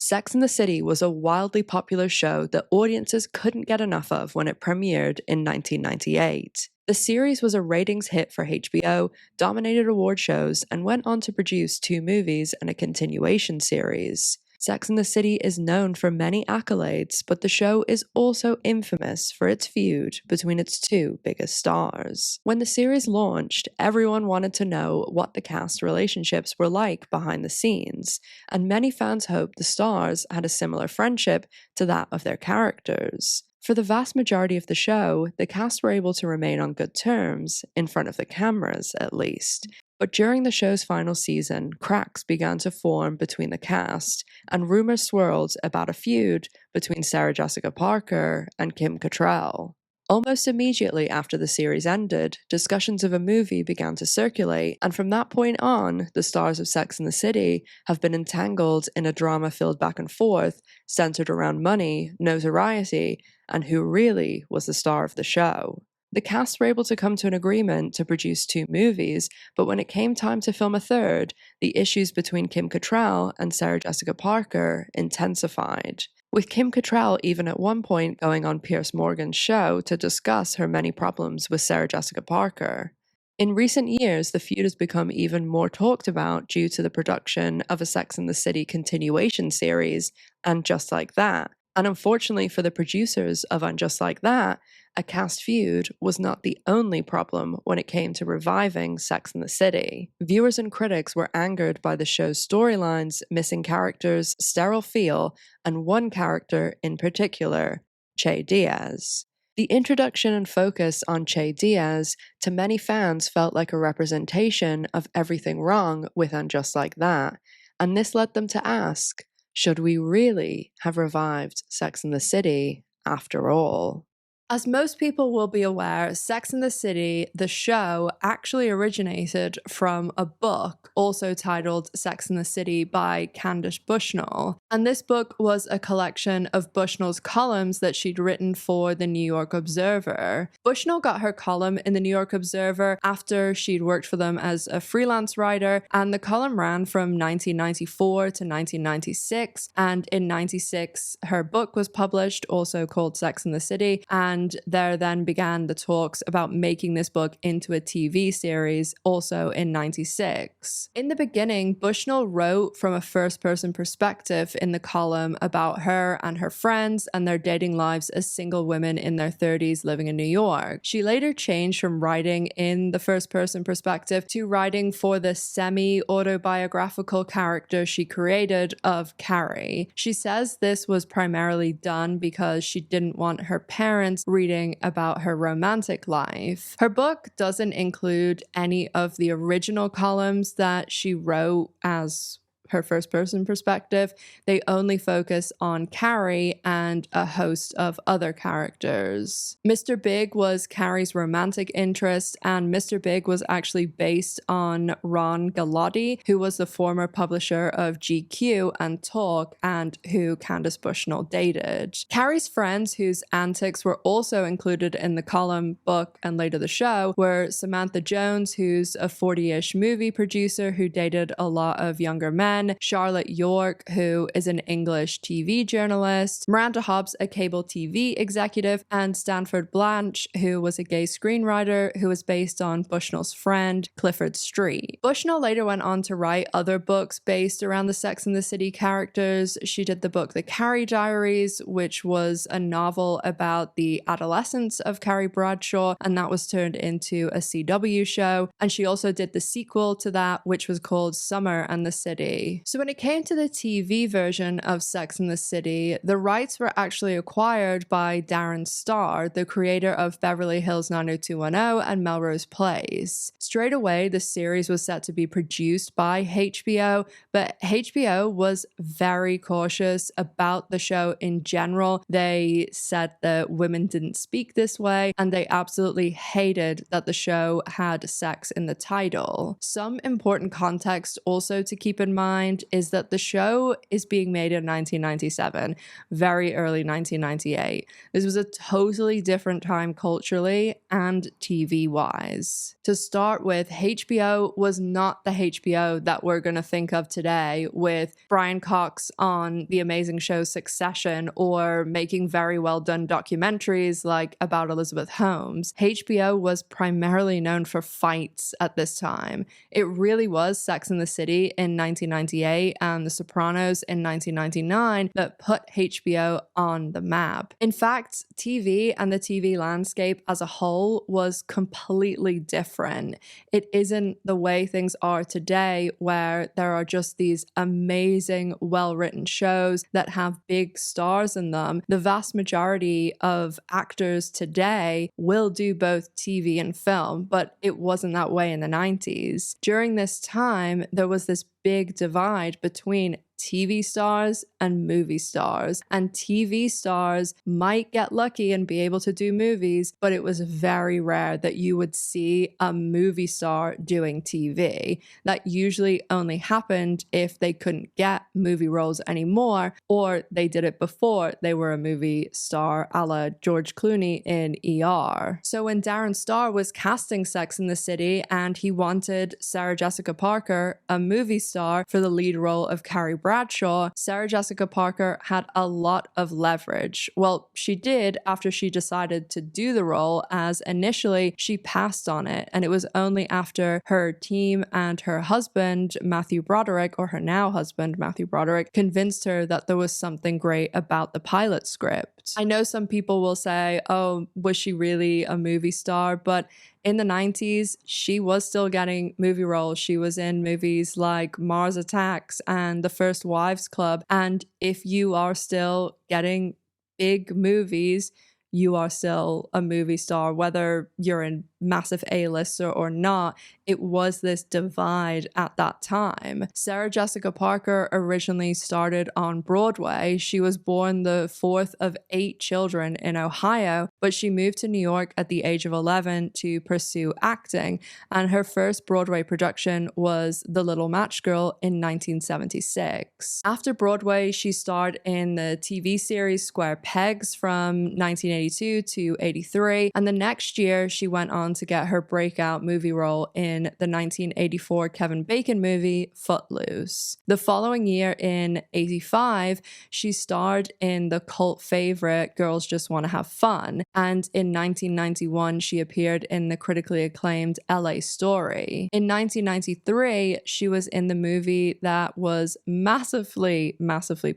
Sex and the City was a wildly popular show that audiences couldn't get enough of when it premiered in 1998. The series was a ratings hit for HBO, dominated award shows, and went on to produce 2 movies and a continuation series. Sex and the City is known for many accolades, but the show is also infamous for its feud between its 2 biggest stars. When the series launched, everyone wanted to know what the cast relationships were like behind the scenes, and many fans hoped the stars had a similar friendship to that of their characters. For the vast majority of the show, the cast were able to remain on good terms, in front of the cameras at least. But during the show's final season, cracks began to form between the cast, and rumors swirled about a feud between Sarah Jessica Parker and Kim Cattrall. Almost immediately after the series ended, discussions of a movie began to circulate, and from that point on, the stars of Sex and the City have been entangled in a drama-filled back and forth centered around money, notoriety, and who really was the star of the show. The cast were able to come to an agreement to produce 2 movies, but when it came time to film a third, the issues between Kim Cattrall and Sarah Jessica Parker intensified, with Kim Cattrall even at one point going on Piers Morgan's show to discuss her many problems with Sarah Jessica Parker. In recent years, the feud has become even more talked about due to the production of a Sex and the City continuation series, and Just Like That. And unfortunately for the producers of And Just Like That, a cast feud was not the only problem when it came to reviving Sex and the City. Viewers and critics were angered by the show's storylines, missing characters, sterile feel, and one character in particular, Che Diaz. The introduction and focus on Che Diaz to many fans felt like a representation of everything wrong with And Just Like That, and this led them to ask, should we really have revived Sex and the City after all? As most people will be aware, Sex and the City, the show, actually originated from a book also titled Sex and the City by Candace Bushnell. And this book was a collection of Bushnell's columns that she'd written for the New York Observer. Bushnell got her column in the New York Observer after she'd worked for them as a freelance writer, and the column ran from 1994 to 1996. And in 96, her book was published, also called Sex and the City, and there then began the talks about making this book into a TV series, also in 96. In the beginning, Bushnell wrote from a first-person perspective in the column about her and her friends and their dating lives as single women in their 30s living in New York. She later changed from writing in the first-person perspective to writing for the semi-autobiographical character she created of Carrie. She says this was primarily done because she didn't want her parents reading about her romantic life. Her book doesn't include any of the original columns that she wrote as her first-person perspective. They only focus on Carrie and a host of other characters. Mr. Big was Carrie's romantic interest, and Mr. Big was actually based on Ron Galati, who was the former publisher of GQ and Talk, and who Candace Bushnell dated. Carrie's friends, whose antics were also included in the column, book, and later the show, were Samantha Jones, who's a 40-ish movie producer who dated a lot of younger men, Charlotte York, who is an English TV journalist, Miranda Hobbs, a cable TV executive, and Stanford Blanche, who was a gay screenwriter who was based on Bushnell's friend, Clifford Street. Bushnell later went on to write other books based around the Sex and the City characters. She did the book The Carrie Diaries, which was a novel about the adolescence of Carrie Bradshaw, and that was turned into a CW show. And she also did the sequel to that, which was called Summer and the City. So when it came to the TV version of Sex and the City, the rights were actually acquired by Darren Star, the creator of Beverly Hills 90210 and Melrose Place. Straight away, the series was set to be produced by HBO, but HBO was very cautious about the show in general. They said that women didn't speak this way, and they absolutely hated that the show had sex in the title. Some important context also to keep in mind mind is that the show is being made in 1997, very early 1998. This was a totally different time culturally and TV-wise. To start with, HBO was not the HBO that we're going to think of today, with Brian Cox on the amazing show Succession or making very well done documentaries like About Elizabeth Holmes. HBO was primarily known for fights at this time. It really was Sex and the City in 1998 and The Sopranos in 1999 that put HBO on the map. In fact, TV and the TV landscape as a whole was completely different. It isn't the way things are today, where there are just these amazing, well-written shows that have big stars in them. The vast majority of actors today will do both TV and film, but it wasn't that way in the 90s. During this time, there was this big divide between TV stars and movie stars, and TV stars might get lucky and be able to do movies, but it was very rare that you would see a movie star doing TV. That usually only happened if they couldn't get movie roles anymore, or they did it before they were a movie star, a la George Clooney in ER. So when Darren Star was casting Sex and the City and he wanted Sarah Jessica Parker, a movie star, for the lead role of Carrie Bradshaw, Sarah Jessica Parker had a lot of leverage. Well, she did after she decided to do the role, as initially she passed on it, and it was only after her team and her husband, Matthew Broderick, or her now husband, Matthew Broderick, convinced her that there was something great about the pilot script. I know some people will say, oh, was she really a movie star? But in the 90s, she was still getting movie roles. She was in movies like Mars Attacks and The First Wives Club. And if you are still getting big movies, you are still a movie star, whether you're in massive A-lists or not. It was this divide at that time. Sarah Jessica Parker originally started on Broadway. She was born the fourth of 8 children in Ohio, but she moved to New York at the age of 11 to pursue acting, and her first Broadway production was The Little Match Girl in 1976. After Broadway, she starred in the TV series Square Pegs from 1982 to 83, and the next year she went on to get her breakout movie role in the 1984 Kevin Bacon movie Footloose. The following year, in 85, she starred in the cult favorite Girls Just Want to Have Fun, and in 1991 she appeared in the critically acclaimed LA Story. In 1993, she was in the movie that was massively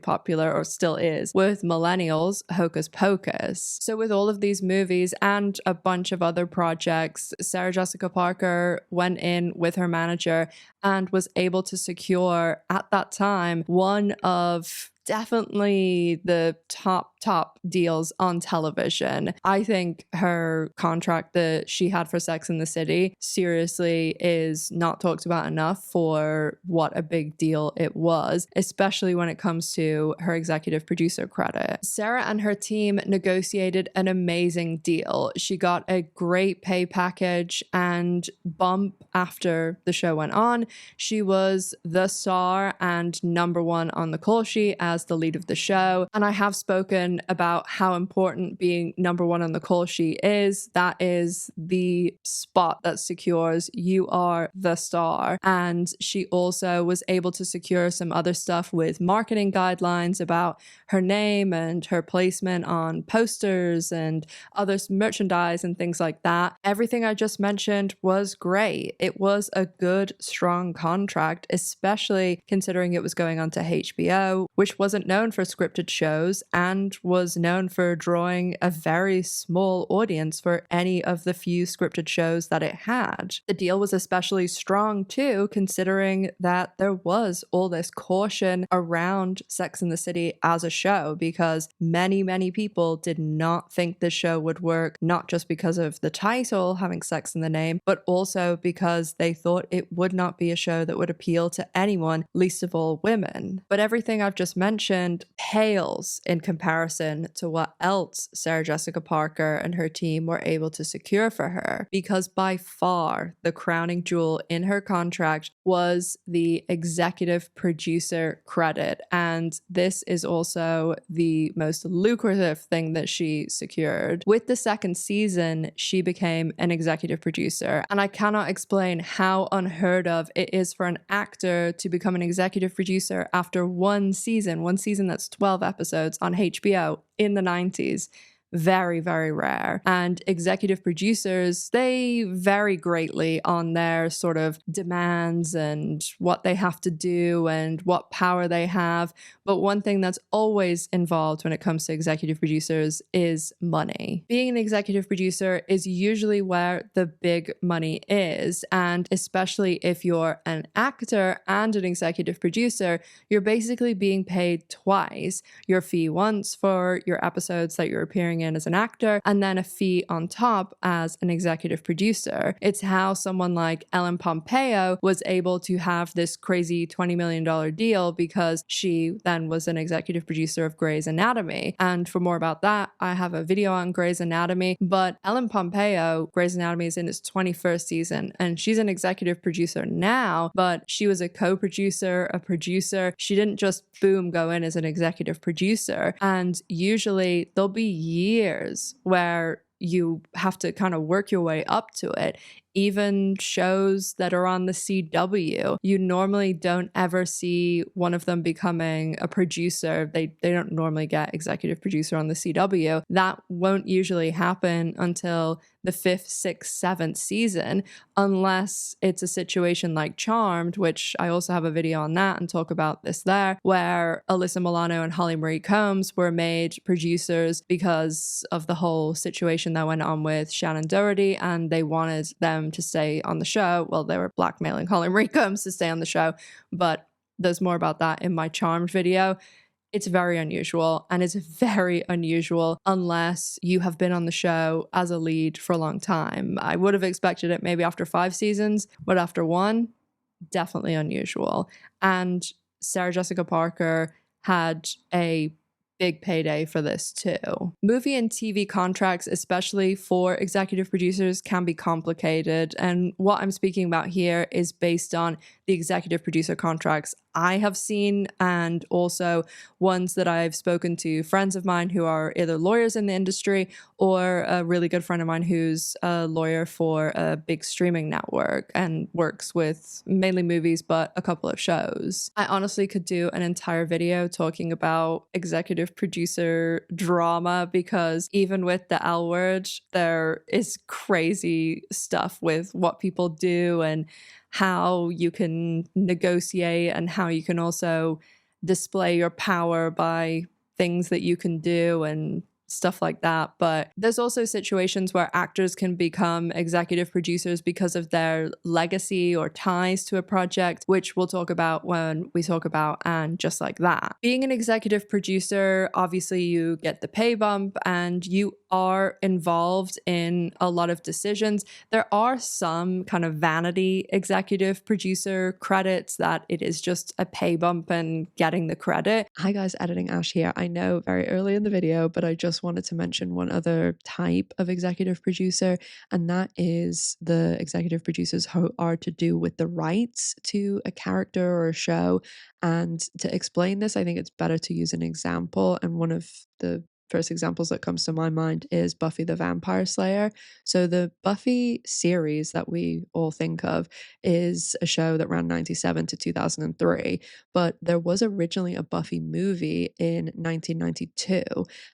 popular, or still is, with millennials, Hocus Pocus. So with all of these movies and a bunch of other projects, Sarah Jessica Parker went in with her manager and was able to secure, at that time, one of definitely the top deals on television. I think her contract that she had for Sex and the City seriously is not talked about enough for what a big deal it was, especially when it comes to her executive producer credit. Sarah and her team negotiated an amazing deal. She got a great pay package and bump after the show went on. She was the star and #1 on the call sheet as the lead of the show. And I have spoken about how important being #1 on the call sheet is. That is the spot that secures you are the star. And she also was able to secure some other stuff with marketing guidelines about her name and her placement on posters and other merchandise and things like that. Everything I just mentioned was great. It was a good, strong contract, especially considering it was going on to HBO, which wasn't known for scripted shows and was known for drawing a very small audience for any of the few scripted shows that it had. The deal was especially strong too, considering that there was all this caution around Sex and the City as a show, because many people did not think the show would work, not just because of the title having sex in the name, but also because they thought it would not be a show that would appeal to anyone, least of all women. But everything I've just mentioned aforementioned pales in comparison to what else Sarah Jessica Parker and her team were able to secure for her, because by far the crowning jewel in her contract was the executive producer credit. And this is also the most lucrative thing that she secured. With the second season, she became an executive producer. And I cannot explain how unheard of it is for an actor to become an executive producer after one season that's 12 episodes on HBO in the 90s. Very, very rare. And executive producers, they vary greatly on their sort of demands and what they have to do and what power they have. But one thing that's always involved when it comes to executive producers is money. Being an executive producer is usually where the big money is. And especially if you're an actor and an executive producer, you're basically being paid twice. Your fee once for your episodes that you're appearing in as an actor, and then a fee on top as an executive producer. It's how someone like Ellen Pompeo was able to have this crazy $20 million deal, because she then was an executive producer of Grey's Anatomy. And for more about that, I have a video on Grey's Anatomy. But Ellen Pompeo, Grey's Anatomy is in its 21st season, and she's an executive producer now, but she was a co-producer, a producer. She didn't just boom go in as an executive producer. And usually there'll be years where you have to kind of work your way up to it. Even shows that are on the CW, you normally don't ever see one of them becoming a producer. They don't normally get executive producer on the CW. That won't usually happen until the 5th, 6th, 7th season, unless it's a situation like Charmed, which I also have a video on that and talk about this there, where Alyssa Milano and Holly Marie Combs were made producers because of the whole situation that went on with Shannon Doherty, and they wanted them to stay on the show. Well, they were blackmailing Holly Marie Combs to stay on the show, but there's more about that in my Charmed video. It's very unusual, and it's very unusual unless you have been on the show as a lead for a long time. I would have expected it maybe after 5 seasons, but after 1, definitely unusual. And Sarah Jessica Parker had a big payday for this too. Movie and TV contracts, especially for executive producers, can be complicated. And what I'm speaking about here is based on the executive producer contracts I have seen, and also ones that I've spoken to friends of mine who are either lawyers in the industry, or a really good friend of mine who's a lawyer for a big streaming network and works with mainly movies, but a couple of shows. I honestly could do an entire video talking about executive producer drama, because even with the L word, there is crazy stuff with what people do and how you can negotiate, and how you can also display your power by things that you can do and stuff like that. But there's also situations where actors can become executive producers because of their legacy or ties to a project, which we'll talk about when we talk about And Just Like That. Being an executive producer, obviously you get the pay bump and you are involved in a lot of decisions. There are some kind of vanity executive producer credits that it is just a pay bump and getting the credit. Hi guys, Editing Ash here. I know very early in the video, but I just wanted to mention one other type of executive producer, and that is the executive producers who are to do with the rights to a character or a show. And to explain this, I think it's better to use an example, and one of the first examples that comes to my mind is Buffy the Vampire Slayer. So the Buffy series that we all think of is a show that ran 97 to 2003, but there was originally a Buffy movie in 1992,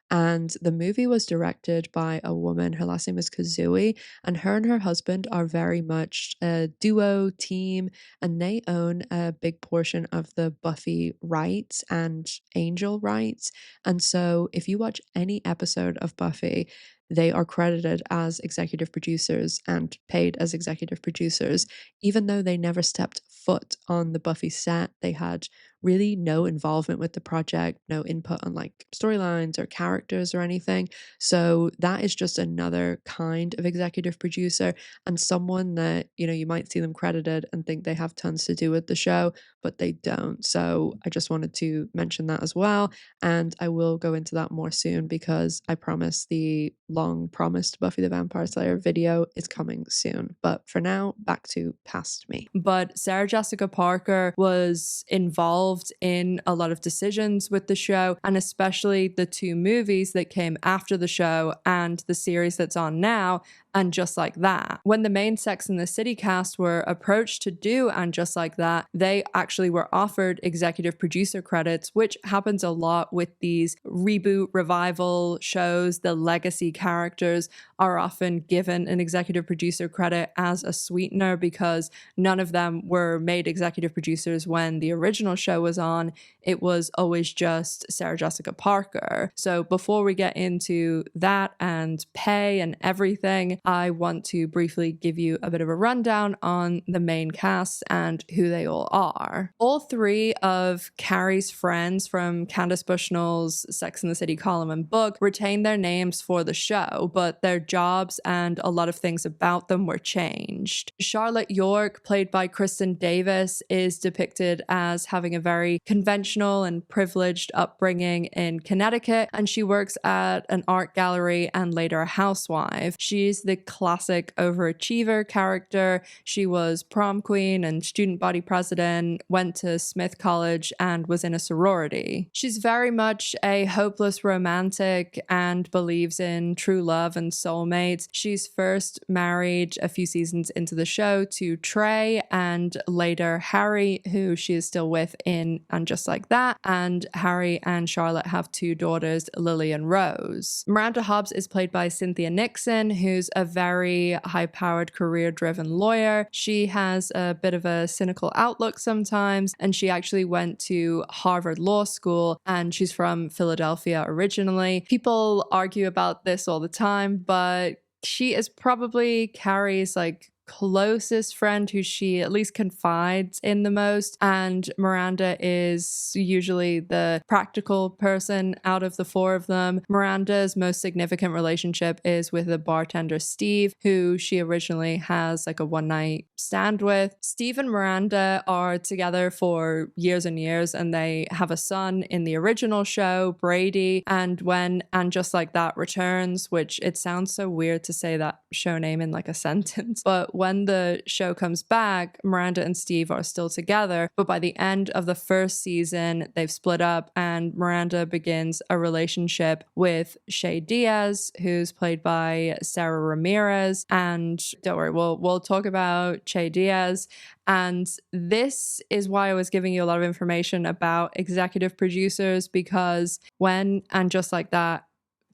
and the movie was directed by a woman. Her last name is Kazooie, and her husband are very much a duo team, and they own a big portion of the Buffy rights and Angel rights. And so if you watch any episode of Buffy, they are credited as executive producers and paid as executive producers, even though they never stepped foot on the Buffy set. They had really no involvement with the project, no input on like storylines or characters or anything. So that is just another kind of executive producer, and someone that, you know, you might see them credited and think they have tons to do with the show, but they don't. So I just wanted to mention that as well. And I will go into that more soon because I promise the long promised Buffy the Vampire Slayer video is coming soon. But for now, back to Past Me. But Sarah Jessica Parker was involved in a lot of decisions with the show, and especially the two movies that came after the show and the series that's on now, And Just Like That. When the main Sex and the City cast were approached to do And Just Like That, they actually were offered executive producer credits, which happens a lot with these reboot revival shows. The legacy characters are often given an executive producer credit as a sweetener because none of them were made executive producers when the original show was on. It was always just Sarah Jessica Parker. So before we get into that and pay and everything, I want to briefly give you a bit of a rundown on the main cast and who they all are. All three of Carrie's friends from Candace Bushnell's Sex and the City column and book retained their names for the show, but their jobs and a lot of things about them were changed. Charlotte York, played by Kristin Davis, is depicted as having a very conventional and privileged upbringing in Connecticut, and she works at an art gallery and later a housewife. She's the classic overachiever character. She was prom queen and student body president, went to Smith College, and was in a sorority. She's very much a hopeless romantic and believes in true love and soulmates. She's first married a few seasons into the show to Trey and later Harry, who she is still with in And Just Like That. And Harry and Charlotte have two daughters, Lily and Rose. Miranda Hobbs is played by Cynthia Nixon, who's a very high-powered, career-driven lawyer. She has a bit of a cynical outlook sometimes, and she actually went to Harvard Law School, and she's from Philadelphia originally. People argue about this all the time, but she is probably Carrie's closest friend who she at least confides in the most, and Miranda is usually the practical person out of the four of them. Miranda's most significant relationship is with the bartender Steve, who she originally has a one-night stand with. Steve and Miranda are together for years and years, and they have a son in the original show, Brady. And when And Just Like That returns, which it sounds so weird to say that show name in a sentence, but when the show comes back, Miranda and Steve are still together, but by the end of the first season, they've split up, and Miranda begins a relationship with Che Diaz, who's played by Sara Ramirez. And don't worry, we'll talk about Che Diaz. And this is why I was giving you a lot of information about executive producers, because when And Just Like That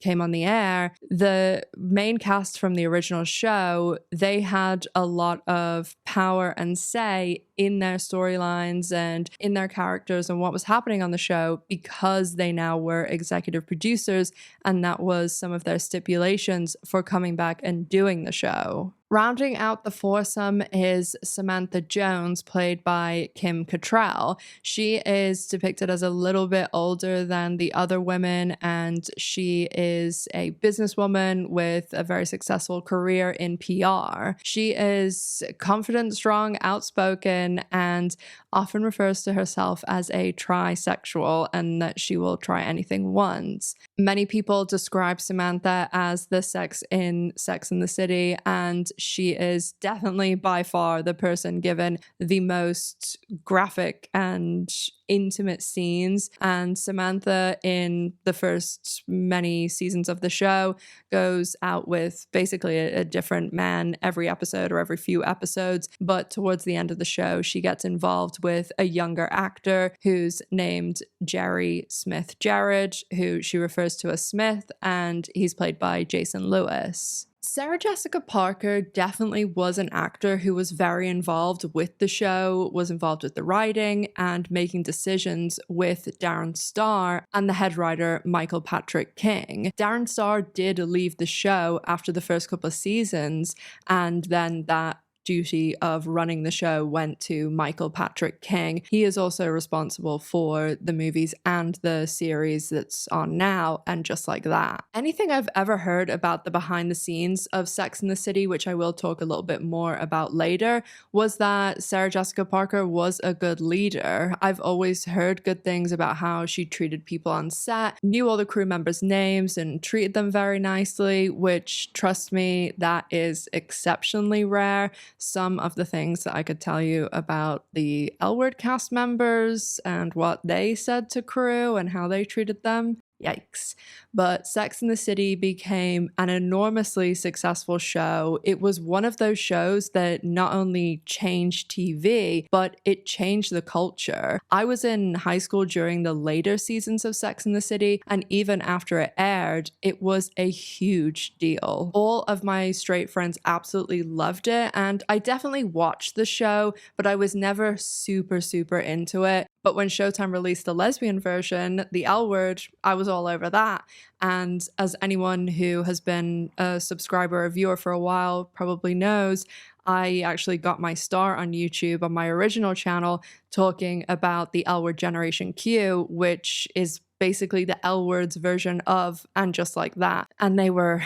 came on the air, the main cast from the original show, they had a lot of power and say in their storylines and in their characters and what was happening on the show because they now were executive producers, and that was some of their stipulations for coming back and doing the show. Rounding out the foursome is Samantha Jones, played by Kim Cattrall. She is depicted as a little bit older than the other women, and she is a businesswoman with a very successful career in PR. She is confident, strong, outspoken, and often refers to herself as a trisexual and that she will try anything once. Many people describe Samantha as the sex in Sex and the City, and she is definitely by far the person given the most graphic and intimate scenes. And Samantha, in the first many seasons of the show, goes out with basically a different man every episode or every few episodes. But towards the end of the show, she gets involved with a younger actor who's named Jerry Smith Jared, who she refers to as Smith, and he's played by Jason Lewis. Sarah Jessica Parker definitely was an actor who was very involved with the show, was involved with the writing and making decisions with Darren Star and the head writer Michael Patrick King. Darren Star did leave the show after the first couple of seasons, and then that duty of running the show went to Michael Patrick King. He is also responsible for the movies and the series that's on now, and just like that. Anything I've ever heard about the behind the scenes of Sex and the City, which I will talk a little bit more about later, was that Sarah Jessica Parker was a good leader. I've always heard good things about how she treated people on set, knew all the crew members' names, and treated them very nicely, which, trust me, that is exceptionally rare. Some of the things that I could tell you about the L Word cast members and what they said to crew and how they treated them. Yikes. But Sex and the City became an enormously successful show. It was one of those shows that not only changed TV, but it changed the culture. I was in high school during the later seasons of Sex and the City, and even after it aired, it was a huge deal. All of my straight friends absolutely loved it, and I definitely watched the show, but I was never super into it. But when Showtime released the lesbian version, the L Word, I was all over that. And as anyone who has been a subscriber or viewer for a while probably knows, I actually got my start on YouTube on my original channel talking about the L Word Generation Q, which is basically the L Word's version of And Just Like That. And they were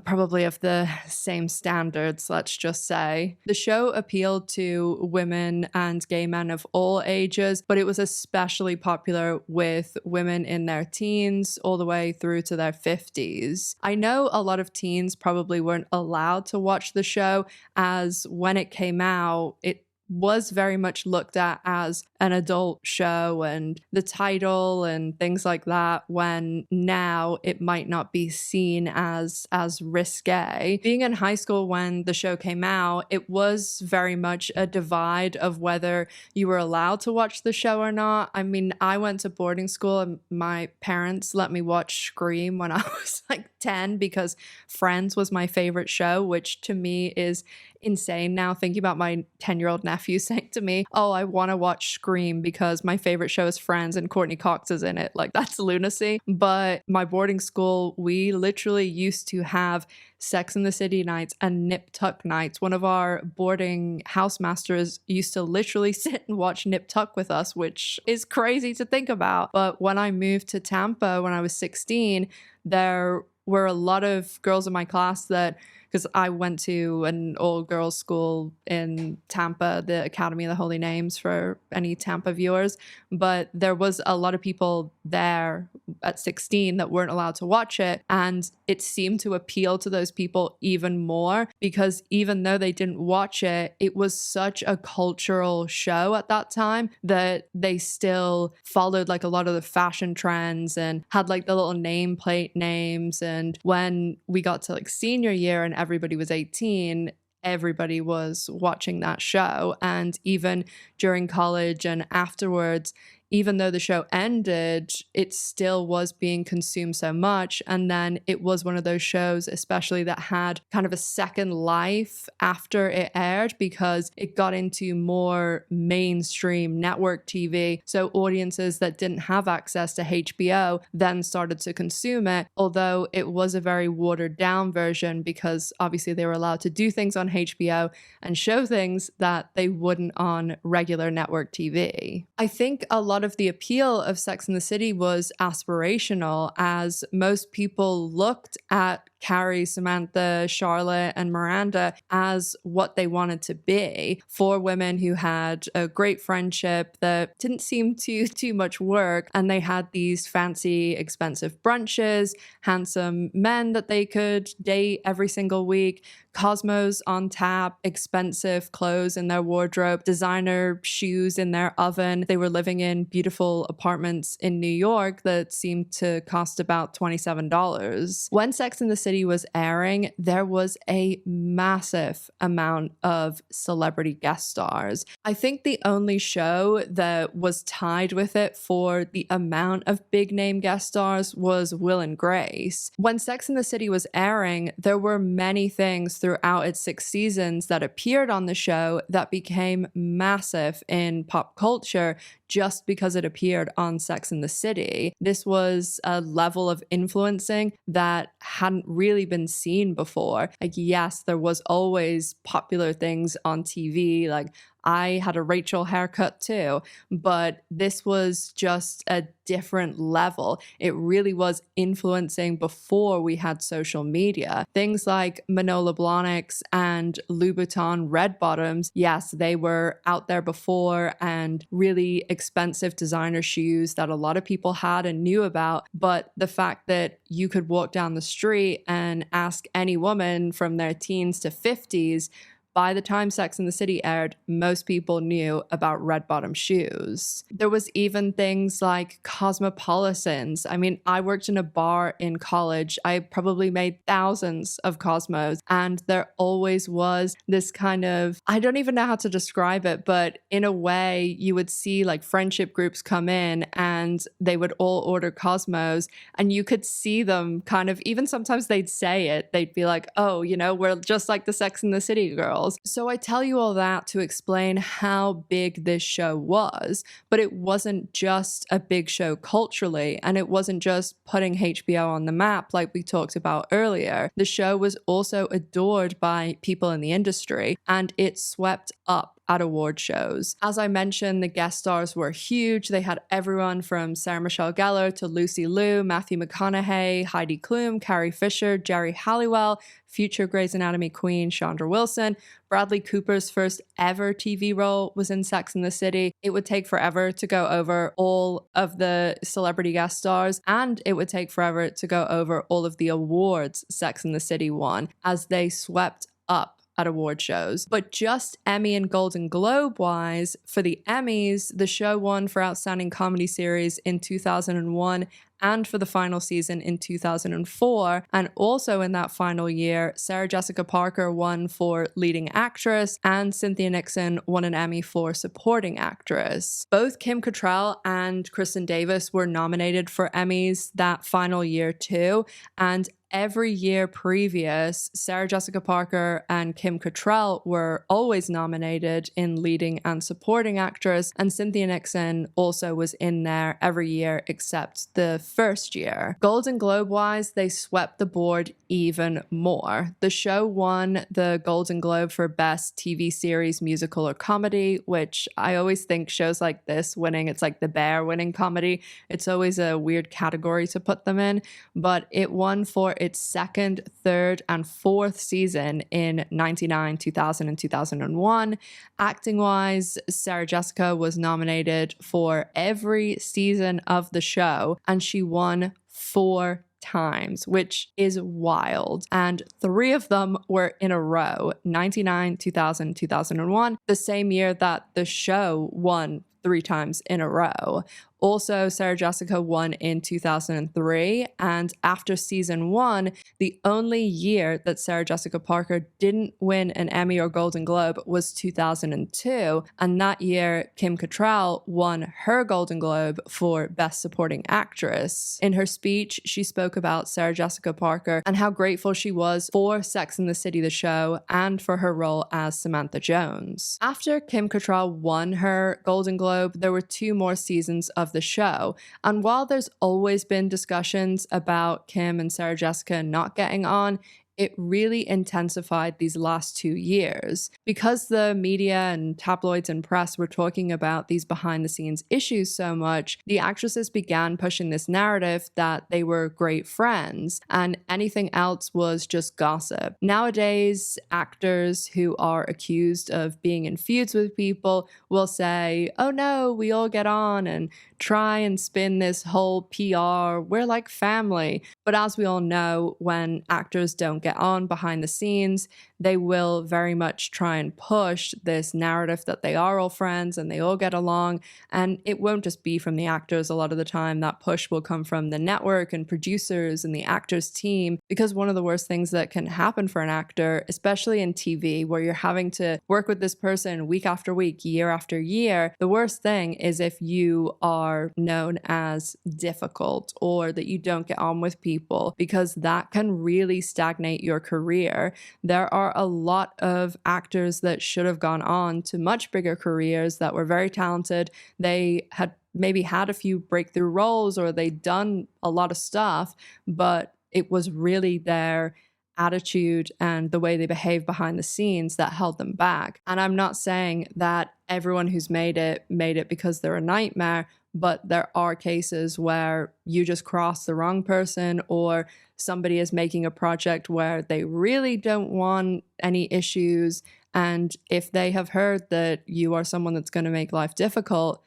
probably of the same standards, let's just say. The show appealed to women and gay men of all ages, but it was especially popular with women in their teens all the way through to their 50s. I know a lot of teens probably weren't allowed to watch the show, as when it came out, it was very much looked at as an adult show and the title and things like that, when now it might not be seen as risque. Being in high school when the show came out, it was very much a divide of whether you were allowed to watch the show or not. I mean, I went to boarding school and my parents let me watch Scream when I was like 10 because Friends was my favorite show, which to me is insane now, thinking about my 10-year-old nephew saying to me, oh, I want to watch Scream because my favorite show is Friends and Courtney Cox is in it. Like, that's lunacy. But my boarding school, we literally used to have Sex and the City nights and Nip Tuck nights. One of our boarding housemasters used to literally sit and watch Nip Tuck with us, which is crazy to think about. But when I moved to Tampa when I was 16, there were a lot of girls in my class that, because I went to an all-girls school in Tampa, the Academy of the Holy Names for any Tampa viewers, but there was a lot of people there at 16 that weren't allowed to watch it, and it seemed to appeal to those people even more because even though they didn't watch it, it was such a cultural show at that time that they still followed like a lot of the fashion trends and had like the little nameplate names. And when we got to like senior year and everybody was 18, everybody was watching that show. And even during college and afterwards, even though the show ended, it still was being consumed so much. And then it was one of those shows, especially that had kind of a second life after it aired because it got into more mainstream network TV. So audiences that didn't have access to HBO then started to consume it, although it was a very watered down version because obviously they were allowed to do things on HBO and show things that they wouldn't on regular network TV. I think a lot of the appeal of Sex and the City was aspirational, as most people looked at Carrie, Samantha, Charlotte, and Miranda as what they wanted to be. Four women who had a great friendship that didn't seem to too much work, and they had these fancy, expensive brunches, handsome men that they could date every single week, Cosmos on tap, expensive clothes in their wardrobe, designer shoes in their oven. They were living in beautiful apartments in New York that seemed to cost about $27. When Sex and the City was airing, there was a massive amount of celebrity guest stars. I think the only show that was tied with it for the amount of big name guest stars was Will and Grace. When Sex and the City was airing, there were many things throughout its 6 seasons that appeared on the show that became massive in pop culture just because it appeared on Sex and the City. This was a level of influencing that hadn't really been seen before. Like, yes, there was always popular things on TV, like I had a Rachel haircut too, but this was just a different level. It really was influencing before we had social media. Things like Manolo Blahniks and Louboutin red bottoms, yes, they were out there before, and really expensive designer shoes that a lot of people had and knew about. But the fact that you could walk down the street and ask any woman from their teens to 50s, by the time Sex and the City aired, most people knew about red bottom shoes. There was even things like cosmopolitans. I mean, I worked in a bar in college. I probably made thousands of cosmos, and there always was this kind of, I don't even know how to describe it, but in a way you would see like friendship groups come in and they would all order cosmos, and you could see them kind of, even sometimes they'd say it, they'd be like, oh, you know, we're just like the Sex and the City girls. So I tell you all that to explain how big this show was, but it wasn't just a big show culturally, and it wasn't just putting HBO on the map like we talked about earlier. The show was also adored by people in the industry, and it swept up at award shows. As I mentioned, the guest stars were huge. They had everyone from Sarah Michelle Gellar to Lucy Liu, Matthew McConaughey, Heidi Klum, Carrie Fisher, Jerry Halliwell, future Grey's Anatomy queen Chandra Wilson. Bradley Cooper's first ever TV role was in Sex and the City. It would take forever to go over all of the celebrity guest stars, and it would take forever to go over all of the awards Sex and the City won as they swept up at award shows. But just Emmy and Golden Globe wise, for the Emmys, the show won for Outstanding Comedy Series in 2001 and for the final season in 2004. And also in that final year, Sarah Jessica Parker won for Leading Actress, and Cynthia Nixon won an Emmy for Supporting Actress. Both Kim Cattrall and Kristin Davis were nominated for Emmys that final year too, and every year previous, Sarah Jessica Parker and Kim Cattrall were always nominated in Leading and Supporting Actress, and Cynthia Nixon also was in there every year except the first year. Golden Globe wise, they swept the board even more. The show won the Golden Globe for Best TV Series, Musical, or Comedy, which I always think shows like this winning, it's like the Bear winning comedy. It's always a weird category to put them in, but it won for its second, third, and fourth season in 99, 2000, and 2001. Acting-wise, Sarah Jessica was nominated for every season of the show, and she won 4 times, which is wild. And 3 of them were in a row, 99, 2000, 2001, the same year that the show won 3 times in a row. Also, Sarah Jessica won in 2003, and after season 1, the only year that Sarah Jessica Parker didn't win an Emmy or Golden Globe was 2002, and that year, Kim Cattrall won her Golden Globe for Best Supporting Actress. In her speech, she spoke about Sarah Jessica Parker and how grateful she was for Sex and the City, the show, and for her role as Samantha Jones. After Kim Cattrall won her Golden Globe, there were 2 more seasons of the show. And while there's always been discussions about Kim and Sarah Jessica not getting on, it really intensified these last 2 years. Because the media and tabloids and press were talking about these behind-the-scenes issues so much, the actresses began pushing this narrative that they were great friends, and anything else was just gossip. Nowadays, actors who are accused of being in feuds with people will say, oh no, we all get on, and try and spin this whole PR, we're like family. But as we all know, when actors don't get on behind the scenes, they will very much try and push this narrative that they are all friends and they all get along. And it won't just be from the actors. A lot of the time, that push will come from the network and producers and the actors team, because one of the worst things that can happen for an actor, especially in TV, where you're having to work with this person week after week, year after year, the worst thing is if you are known as difficult or that you don't get on with people, because that can really stagnate your career. There are a lot of actors that should have gone on to much bigger careers that were very talented. They had maybe had a few breakthrough roles or they'd done a lot of stuff, but it was really their attitude and the way they behave behind the scenes that held them back. And I'm not saying that everyone who's made it because they're a nightmare, but there are cases where you just cross the wrong person, or somebody is making a project where they really don't want any issues. And if they have heard that you are someone that's going to make life difficult,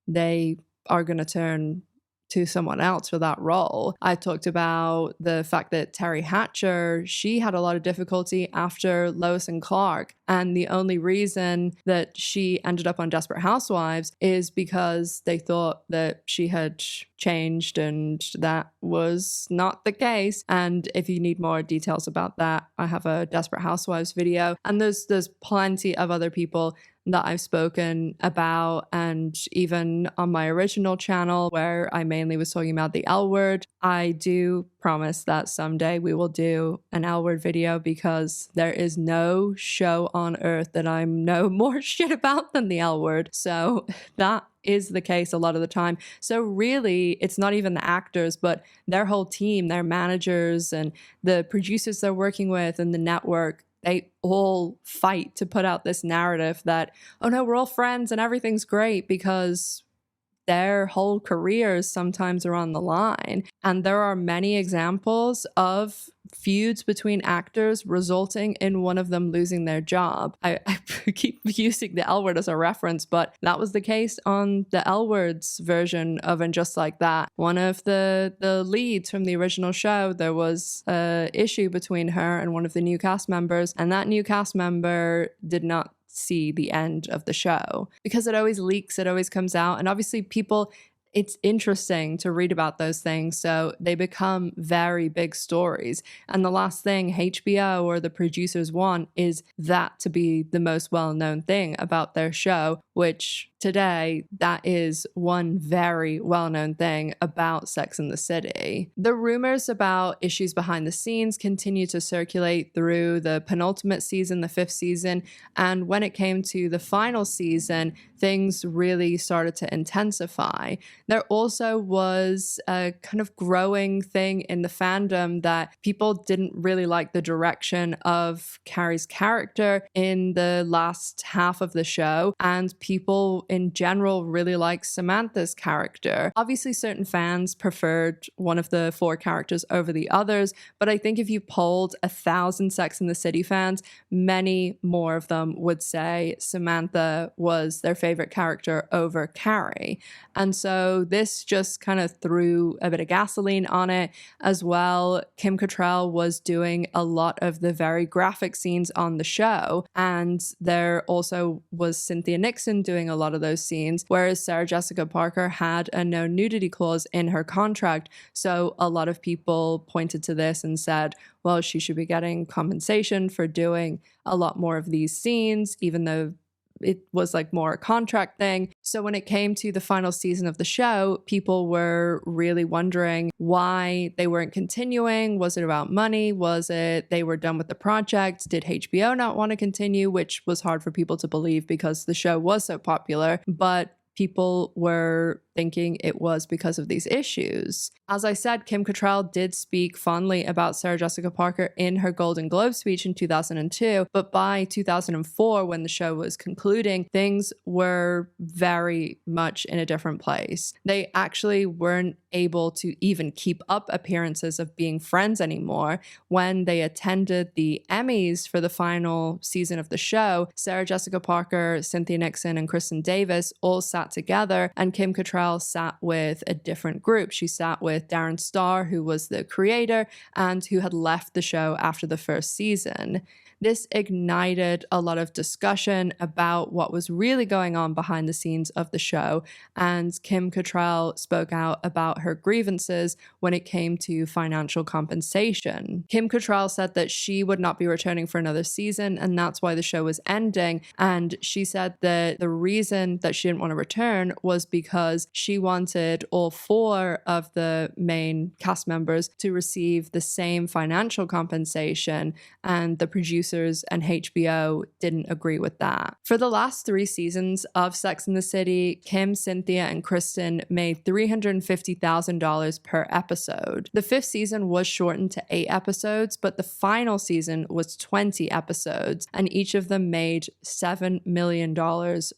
they are going to turn to someone else for that role. I talked about the fact that Terry Hatcher, she had a lot of difficulty after Lois and Clark. And the only reason that she ended up on Desperate Housewives is because they thought that she had changed, and that was not the case. And if you need more details about that, I have a Desperate Housewives video. And there's plenty of other people that I've spoken about, and even on my original channel where I mainly was talking about the L word. I do promise that someday we will do an L word video, because there is no show on earth that I know more shit about than the L word. So that is the case a lot of the time. So really, it's not even the actors, but their whole team, their managers and the producers they're working with and the network. They all fight to put out this narrative that, oh no, we're all friends and everything's great, because their whole careers sometimes are on the line. And there are many examples of feuds between actors resulting in one of them losing their job. I keep using the L word as a reference, but that was the case on the L word's version of And Just Like That. One of the leads from the original show, there was an issue between her and one of the new cast members, and that new cast member did not see the end of the show, because it always leaks, it always comes out, and obviously people, it's interesting to read about those things, so they become very big stories. And the last thing HBO or the producers want is that to be the most well-known thing about their show, which today, that is one very well-known thing about Sex and the City. The rumors about issues behind the scenes continue to circulate through the penultimate season, the 5th season, and when it came to the final season, things really started to intensify. There also was a kind of growing thing in the fandom that people didn't really like the direction of Carrie's character in the last half of the show, and people in general really like Samantha's character. Obviously, certain fans preferred one of the 4 characters over the others, but I think if you polled 1,000 Sex and the City fans, many more of them would say Samantha was their favorite character over Carrie. And so this just kind of threw a bit of gasoline on it as well. Kim Cattrall was doing a lot of the very graphic scenes on the show, and there also was Cynthia Nixon doing a lot of those scenes, whereas Sarah Jessica Parker had a no nudity clause in her contract. So a lot of people pointed to this and said, well, she should be getting compensation for doing a lot more of these scenes, even though it was like more a contract thing. So when it came to the final season of the show, people were really wondering why they weren't continuing. Was it about money? Was it they were done with the project? Did HBO not want to continue? Which was hard for people to believe because the show was so popular. But people were thinking it was because of these issues. As I said, Kim Cattrall did speak fondly about Sarah Jessica Parker in her Golden Globe speech in 2002, but by 2004, when the show was concluding, things were very much in a different place. They actually weren't able to even keep up appearances of being friends anymore. When they attended the Emmys for the final season of the show, Sarah Jessica Parker, Cynthia Nixon, and Kristin Davis all sat sat together, and Kim Cattrall sat with a different group. She sat with Darren Star, who was the creator and who had left the show after the first season. This ignited a lot of discussion about what was really going on behind the scenes of the show, and Kim Cattrall spoke out about her grievances when it came to financial compensation. Kim Cattrall said that she would not be returning for another season, and that's why the show was ending, and she said that the reason that she didn't want to return was because she wanted all 4 of the main cast members to receive the same financial compensation, and the producers and HBO didn't agree with that. For the last 3 seasons of Sex and the City, Kim, Cynthia, and Kristin made $350,000 per episode. The 5th season was shortened to 8 episodes, but the final season was 20 episodes, and each of them made $7 million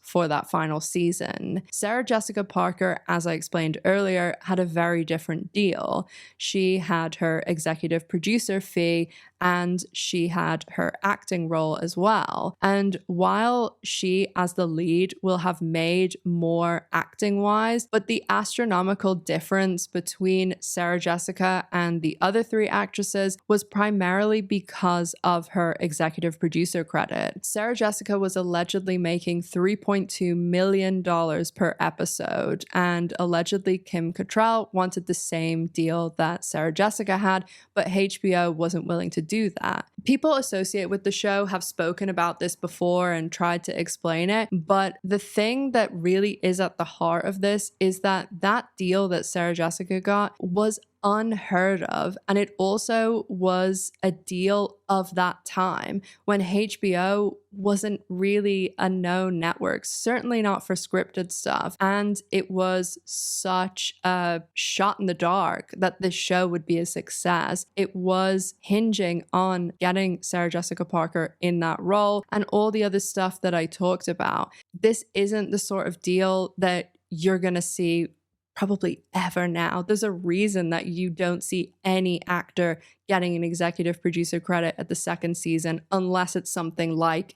for that final season. Sarah Jessica Parker, as I explained earlier, had a very different deal. She had her executive producer fee, and she had her acting role as well. And while she, as the lead, will have made more acting-wise, but the astronomical difference between Sarah Jessica and the other 3 actresses was primarily because of her executive producer credit. Sarah Jessica was allegedly making $3.2 million per episode, and allegedly Kim Cattrall wanted the same deal that Sarah Jessica had, but HBO wasn't willing to do that. People associated with the show have spoken about this before and tried to explain it, but the thing that really is at the heart of this is that that deal that Sarah Jessica got was unheard of, and it also was a deal of that time when HBO wasn't really a known network, certainly not for scripted stuff, and it was such a shot in the dark that this show would be a success. It was hinging on getting Sarah Jessica Parker in that role and all the other stuff that I talked about. This isn't the sort of deal that you're going to see probably ever now. There's a reason that you don't see any actor getting an executive producer credit at the 2nd season unless it's something like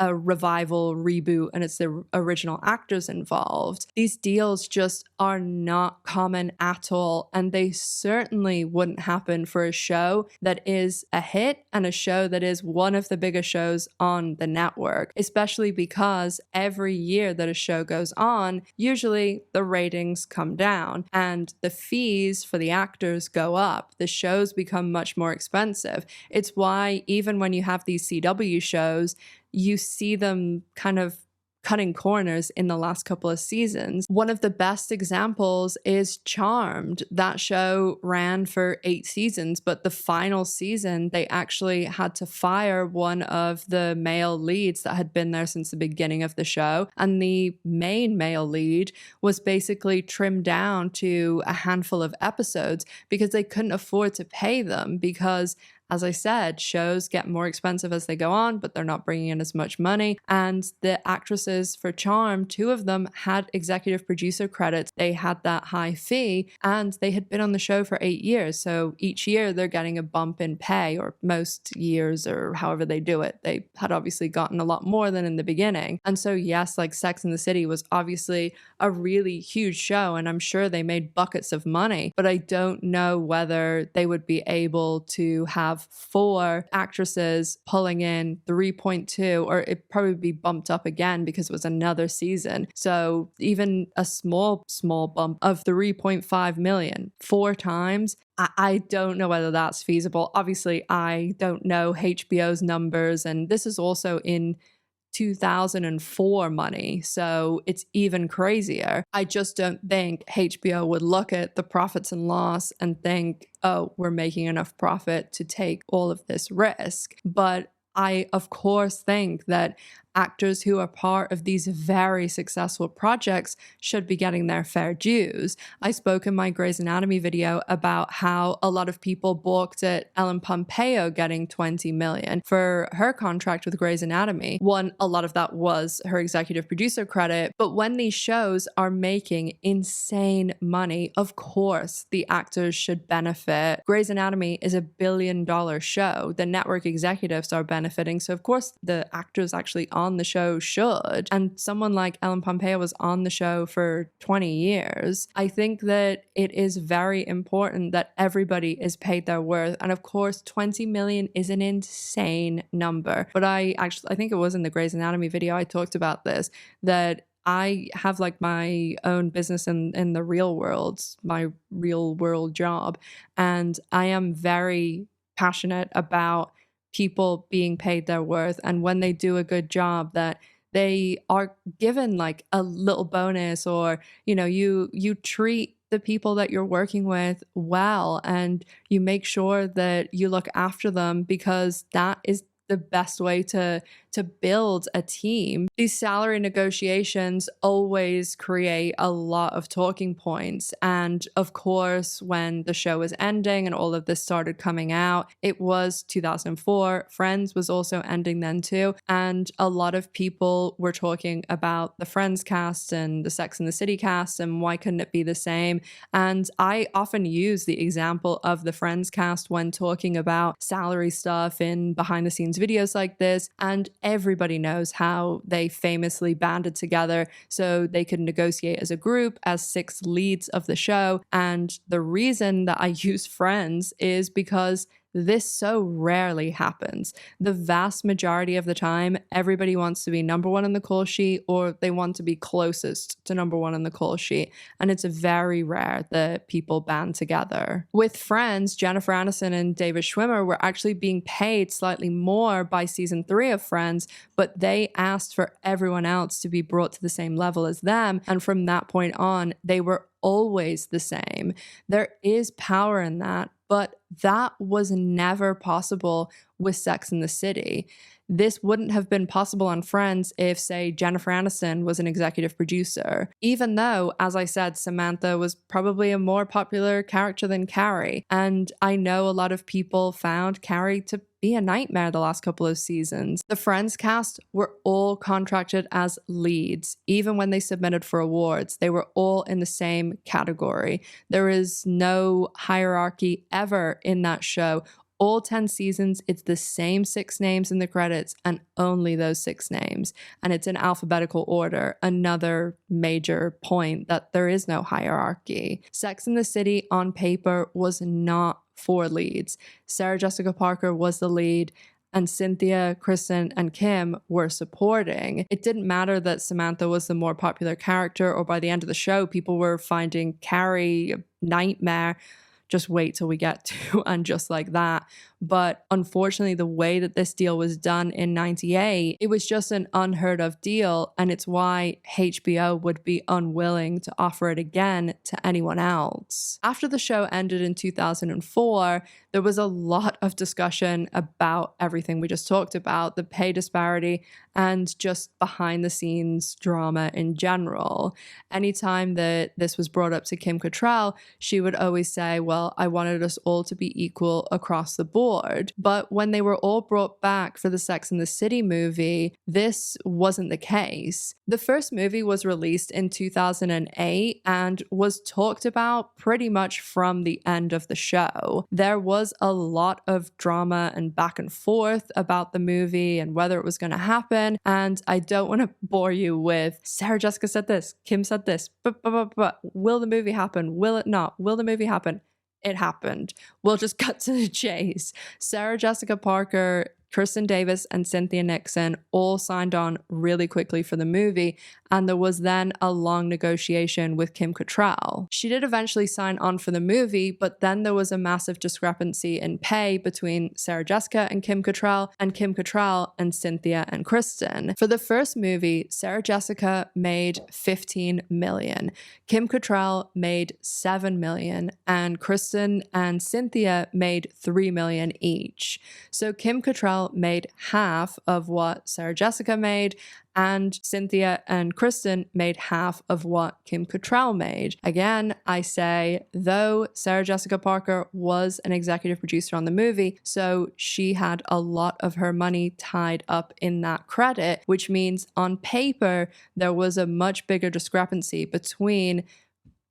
a revival reboot and it's the original actors involved. These deals just are not common at all, and they certainly wouldn't happen for a show that is a hit and a show that is one of the biggest shows on the network, especially because every year that a show goes on, usually the ratings come down and the fees for the actors go up. The shows become much more expensive. It's why even when you have these CW shows, you see them kind of cutting corners in the last couple of seasons. One of the best examples is Charmed. That show ran for 8 seasons, but the final season, they actually had to fire one of the male leads that had been there since the beginning of the show. And the main male lead was basically trimmed down to a handful of episodes because they couldn't afford to pay them because, as I said, shows get more expensive as they go on, but they're not bringing in as much money. And the actresses for Charmed, 2 of them had executive producer credits. They had that high fee and they had been on the show for 8 years. So each year they're getting a bump in pay, or most years, or however they do it. They had obviously gotten a lot more than in the beginning. And so yes, like Sex and the City was obviously a really huge show, and I'm sure they made buckets of money, but I don't know whether they would be able to have 4 actresses pulling in 3.2, or it'd probably be bumped up again because it was another season. So even a small bump of 3.5 million 4 times, I don't know whether that's feasible. Obviously, I don't know HBO's numbers, and this is also in 2004 money, so it's even crazier. I just don't think HBO would look at the profits and loss and think, oh, we're making enough profit to take all of this risk. But I, of course, think that actors who are part of these very successful projects should be getting their fair dues. I spoke in my Grey's Anatomy video about how a lot of people balked at Ellen Pompeo getting $20 million for her contract with Grey's Anatomy. One, a lot of that was her executive producer credit, but when these shows are making insane money, of course the actors should benefit. Grey's Anatomy is $1 billion show. The network executives are benefiting, so of course the actors actually on on the show should, and someone like Ellen Pompeo was on the show for 20 years, I think that it is very important that everybody is paid their worth. And of course, 20 million is an insane number. But I think it was in the Grey's Anatomy video I talked about this, that I have like my own business in the real world, my real world job. And I am very passionate about people being paid their worth, and when they do a good job, that they are given like a little bonus, or you treat the people that you're working with well, and you make sure that you look after them, because that is the best way to build a team. These salary negotiations always create a lot of talking points. And of course, when the show was ending and all of this started coming out, it was 2004. Friends was also ending then too. And a lot of people were talking about the Friends cast and the Sex and the City cast, and why couldn't it be the same? And I often use the example of the Friends cast when talking about salary stuff in behind the scenes videos like this. And everybody knows how they famously banded together so they could negotiate as a group as 6 leads of the show. And the reason that I use Friends is because this so rarely happens. The vast majority of the time, everybody wants to be number 1 on the call sheet, or they want to be closest to number 1 on the call sheet. And it's very rare that people band together. With Friends, Jennifer Aniston and David Schwimmer were actually being paid slightly more by season 3 of Friends, but they asked for everyone else to be brought to the same level as them. And from that point on, they were always the same. There is power in that, but that was never possible with Sex and the City. This wouldn't have been possible on Friends if, say, Jennifer Aniston was an executive producer, even though, as I said, Samantha was probably a more popular character than Carrie. And I know a lot of people found Carrie to be a nightmare the last couple of seasons. The Friends cast were all contracted as leads. Even when they submitted for awards, they were all in the same category. There is no hierarchy ever in that show. All 10 seasons, it's the same 6 names in the credits, and only those 6 names. And it's in alphabetical order. Another major point that there is no hierarchy. Sex and the City on paper was not for leads. Sarah Jessica Parker was the lead, and Cynthia, Kristin, and Kim were supporting. It didn't matter that Samantha was the more popular character, or by the end of the show, people were finding Carrie a nightmare. Just wait till we get to And Just Like That. But unfortunately, the way that this deal was done in 98, it was just an unheard of deal. And it's why HBO would be unwilling to offer it again to anyone else. After the show ended in 2004, there was a lot of discussion about everything we just talked about, the pay disparity and just behind the scenes drama in general. Anytime that this was brought up to Kim Cattrall, she would always say, well, I wanted us all to be equal across the board. But when they were all brought back for the Sex and the City movie, this wasn't the case. The first movie was released in 2008 and was talked about pretty much from the end of the show. There was a lot of drama and back and forth about the movie and whether it was going to happen. And I don't want to bore you with Sarah Jessica said this, Kim said this, but will the movie happen? Will it not? Will the movie happen? It happened. We'll just cut to the chase. Sarah Jessica Parker, Kristin Davis, and Cynthia Nixon all signed on really quickly for the movie, and there was then a long negotiation with Kim Cattrall. She did eventually sign on for the movie, but then there was a massive discrepancy in pay between Sarah Jessica and Kim Cattrall and Cynthia and Kristin. For the first movie, Sarah Jessica made $15 million. Kim Cattrall made $7 million, and Kristin and Cynthia made $3 million each. So Kim Cattrall made half of what Sarah Jessica made, and Cynthia and Kristin made half of what Kim Cattrall made. Again, I say, though Sarah Jessica Parker was an executive producer on the movie, so she had a lot of her money tied up in that credit, which means on paper, there was a much bigger discrepancy between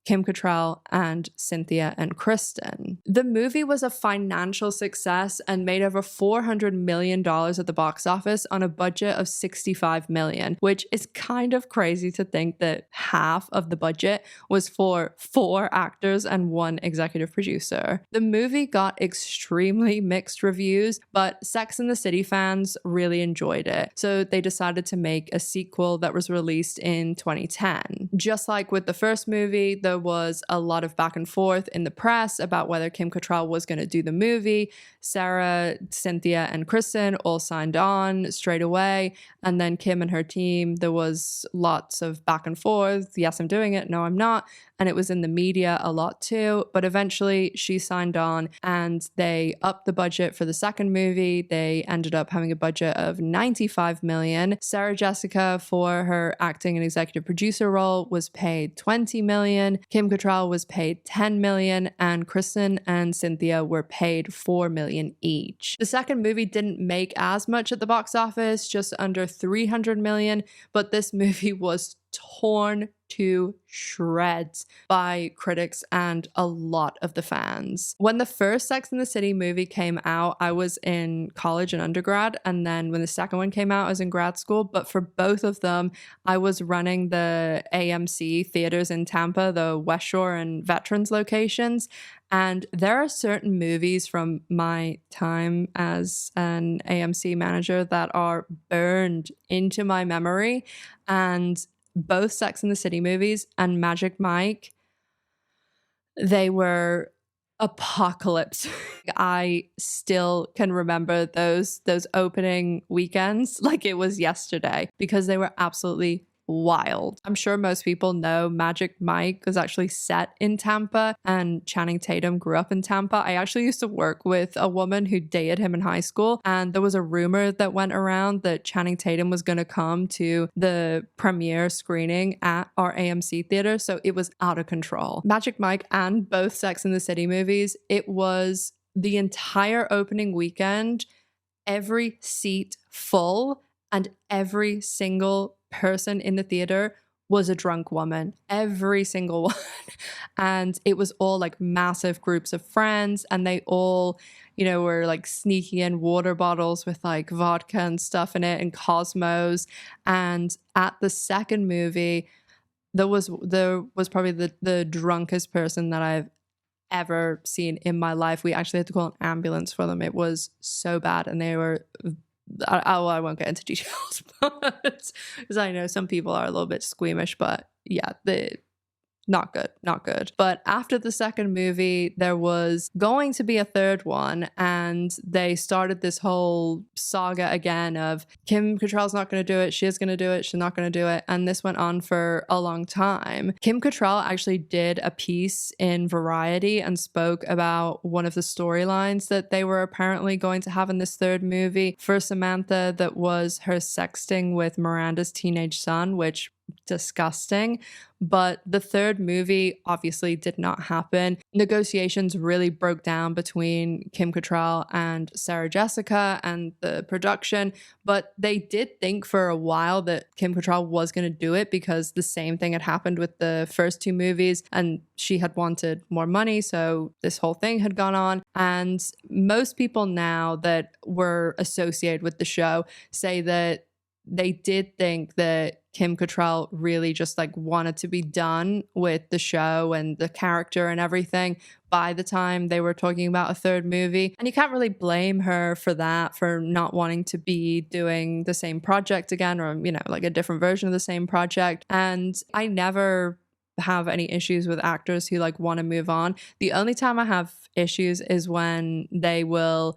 Kim Cattrall and Cynthia and Kristin. The movie was a financial success and made over $400 million at the box office on a budget of $65 million, which is kind of crazy to think that half of the budget was for 4 actors and 1 executive producer. The movie got extremely mixed reviews, but Sex and the City fans really enjoyed it, so they decided to make a sequel that was released in 2010. Just like with the first movie, there was a lot of back and forth in the press about whether Kim Cattrall was going to do the movie. Sara, Cynthia, and Kristin all signed on straight away, and then Kim and her team, there was lots of back and forth. Yes, I'm doing it. No, I'm not. And it was in the media a lot too, but eventually she signed on and they upped the budget for the second movie. They ended up having a budget of $95 million. Sarah Jessica, for her acting and executive producer role, was paid $20 million. Kim Cattrall was paid $10 million, and Kristin and Cynthia were paid $4 million each. The second movie didn't make as much at the box office, just under $300 million, but this movie was torn to shreds by critics and a lot of the fans. When the first Sex and the City movie came out, I was in college and undergrad, and then when the second one came out, I was in grad school. But for both of them, I was running the AMC theaters in Tampa, the West Shore and Veterans locations. And there are certain movies from my time as an AMC manager that are burned into my memory. And both Sex and the City movies and Magic Mike, they were apocalypse. I still can remember those opening weekends like it was yesterday because they were absolutely wild. I'm sure most people know Magic Mike was actually set in Tampa and Channing Tatum grew up in Tampa. I actually used to work with a woman who dated him in high school, and there was a rumor that went around that Channing Tatum was going to come to the premiere screening at our AMC theater, so it was out of control. Magic Mike and both Sex and the City movies, it was the entire opening weekend, every seat full, and every single person in the theater was a drunk woman, every single one. And it was all like massive groups of friends, and they all, were like sneaking in water bottles with like vodka and stuff in it and cosmos. And at the second movie, there was probably the drunkest person that I've ever seen in my life. We actually had to call an ambulance for them. It was so bad, and they were I won't get into details, but because I know some people are a little bit squeamish, but yeah, not good. But after the second movie, there was going to be a third one, and they started this whole saga again of Kim Cattrall's not going to do it, she is going to do it, she's not going to do it, and this went on for a long time. Kim Cattrall actually did a piece in Variety and spoke about one of the storylines that they were apparently going to have in this third movie for Samantha, that was her sexting with Miranda's teenage son, which disgusting. But the third movie obviously did not happen. Negotiations really broke down between Kim Cattrall and Sarah Jessica and the production, but they did think for a while that Kim Cattrall was going to do it because the same thing had happened with the first 2 movies and she had wanted more money, so this whole thing had gone on. And most people now that were associated with the show say that they did think that Kim Cattrall really just like wanted to be done with the show and the character and everything by the time they were talking about a third movie. And you can't really blame her for that, for not wanting to be doing the same project again, or, like a different version of the same project. And I never have any issues with actors who like want to move on. The only time I have issues is when they will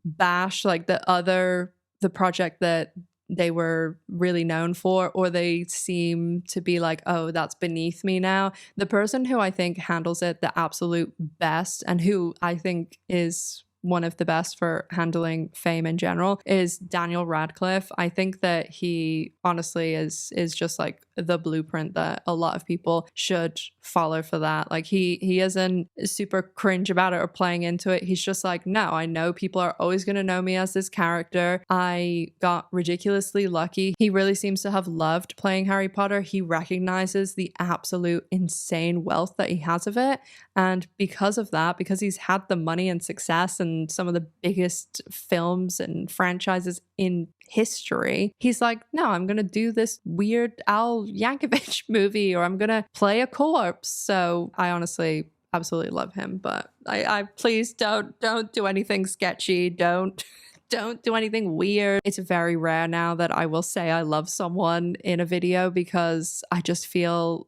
bash like the project that they were really known for, or they seem to be like, oh, that's beneath me now. The person who I think handles it the absolute best, and who I think is one of the best for handling fame in general, is Daniel Radcliffe. I think that he honestly is just like the blueprint that a lot of people should follow for that. Like he isn't super cringe about it or playing into it. He's just like, no, I know people are always going to know me as this character. I got ridiculously lucky. He really seems to have loved playing Harry Potter. He recognizes the absolute insane wealth that he has of it. And because of that, because he's had the money and success and some of the biggest films and franchises in history, he's like, no, I'm going to do this weird Al Yankovic movie, or I'm going to play a corpse. So I honestly absolutely love him, but I please don't do anything sketchy. Don't do anything weird. It's very rare now that I will say I love someone in a video, because I just feel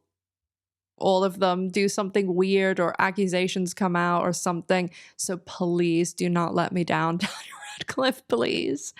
all of them do something weird or accusations come out or something. So please do not let me down, Daniel Radcliffe, please.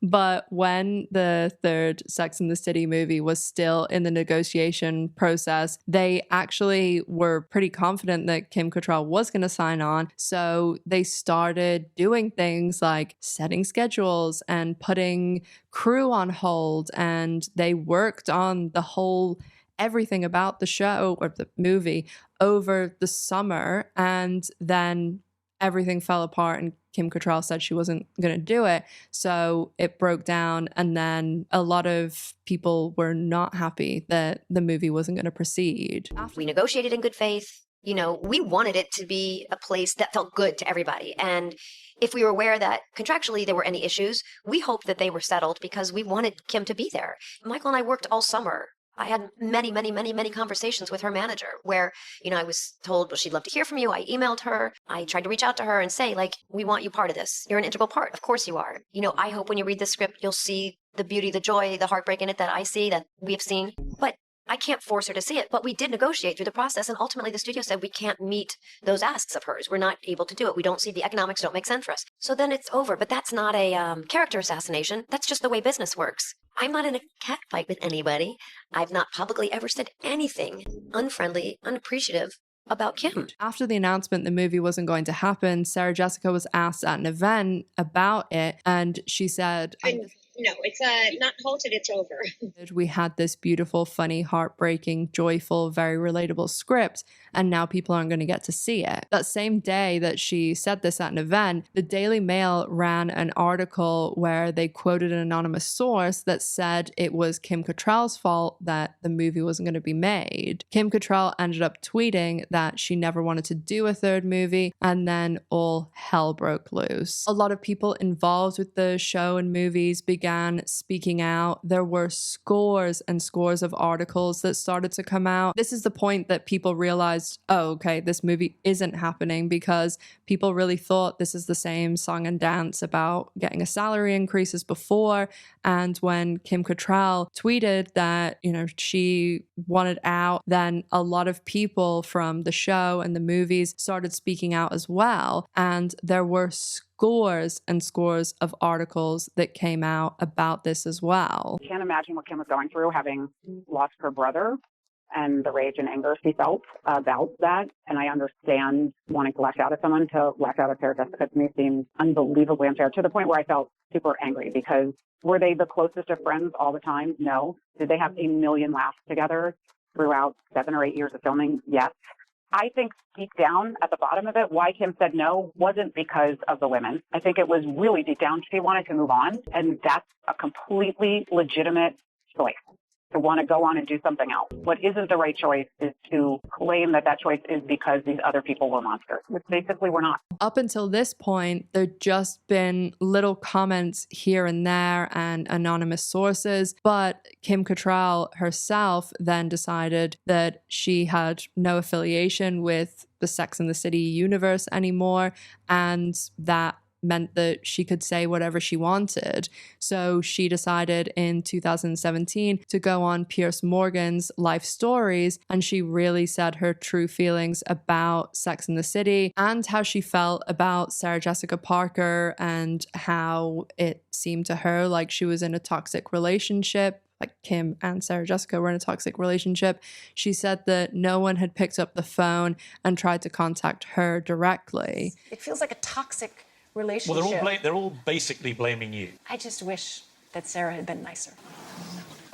But when the third Sex and the City movie was still in the negotiation process, they actually were pretty confident that Kim Cattrall was going to sign on. So they started doing things like setting schedules and putting crew on hold, and they worked on the whole everything about the show or the movie over the summer, and then everything fell apart and Kim Cattrall said she wasn't going to do it. So it broke down, and then a lot of people were not happy that the movie wasn't going to proceed. We negotiated in good faith. You know, we wanted it to be a place that felt good to everybody. And if we were aware that contractually there were any issues, we hoped that they were settled because we wanted Kim to be there. Michael and I worked all summer. I had many conversations with her manager where, you know, I was told, well, she'd love to hear from you. I emailed her. I tried to reach out to her and say, like, we want you part of this. You're an integral part. Of course you are. You know, I hope when you read the script, you'll see the beauty, the joy, the heartbreak in it that I see, that we have seen. But I can't force her to see it. But we did negotiate through the process. And ultimately, the studio said we can't meet those asks of hers. We're not able to do it. We don't see the economics don't make sense for us. So then it's over. But that's not a character assassination. That's just the way business works. I'm not in a cat fight with anybody. I've not publicly ever said anything unfriendly, unappreciative about Kim. After the announcement the movie wasn't going to happen, Sarah Jessica was asked at an event about it, and she said, no, it's not halted, it's over. We had this beautiful, funny, heartbreaking, joyful, very relatable script, and now people aren't going to get to see it. That same day that she said this at an event, the Daily Mail ran an article where they quoted an anonymous source that said it was Kim Cattrall's fault that the movie wasn't going to be made. Kim Cattrall ended up tweeting that she never wanted to do a third movie, and then all hell broke loose. A lot of people involved with the show and movies began speaking out. There were scores and scores of articles that started to come out. This is the point that people realized, oh, okay, this movie isn't happening, because people really thought this is the same song and dance about getting a salary increase as before. And when Kim Cattrall tweeted that, you know, she wanted out, then a lot of people from the show and the movies started speaking out as well. And there were scores and scores of articles that came out about this as well. I can't imagine what Kim was going through, having lost her brother, and the rage and anger she felt about that. And I understand wanting to lash out at someone. To lash out at Sarah Jessica to me seemed unbelievably unfair, to the point where I felt super angry, because were they the closest of friends all the time? No. Did they have a million laughs together throughout 7 or 8 years of filming? Yes. I think deep down at the bottom of it, why Kim said no wasn't because of the women. I think it was really deep down she wanted to move on, and that's a completely legitimate choice, to want to go on and do something else. What isn't the right choice is to claim that that choice is because these other people were monsters, which basically we're not. Up until this point, there'd just been little comments here and there and anonymous sources, but Kim Cattrall herself then decided that she had no affiliation with the Sex and the City universe anymore, and that meant that she could say whatever she wanted. So she decided in 2017 to go on Piers Morgan's Life Stories, and she really said her true feelings about Sex and the City and how she felt about Sarah Jessica Parker, and how it seemed to her like she was in a toxic relationship. Like Kim and Sarah Jessica were in a toxic relationship. She said that no one had picked up the phone and tried to contact her directly. It feels like a toxic relationship. Well, they're all basically blaming you. I just wish that Sarah had been nicer.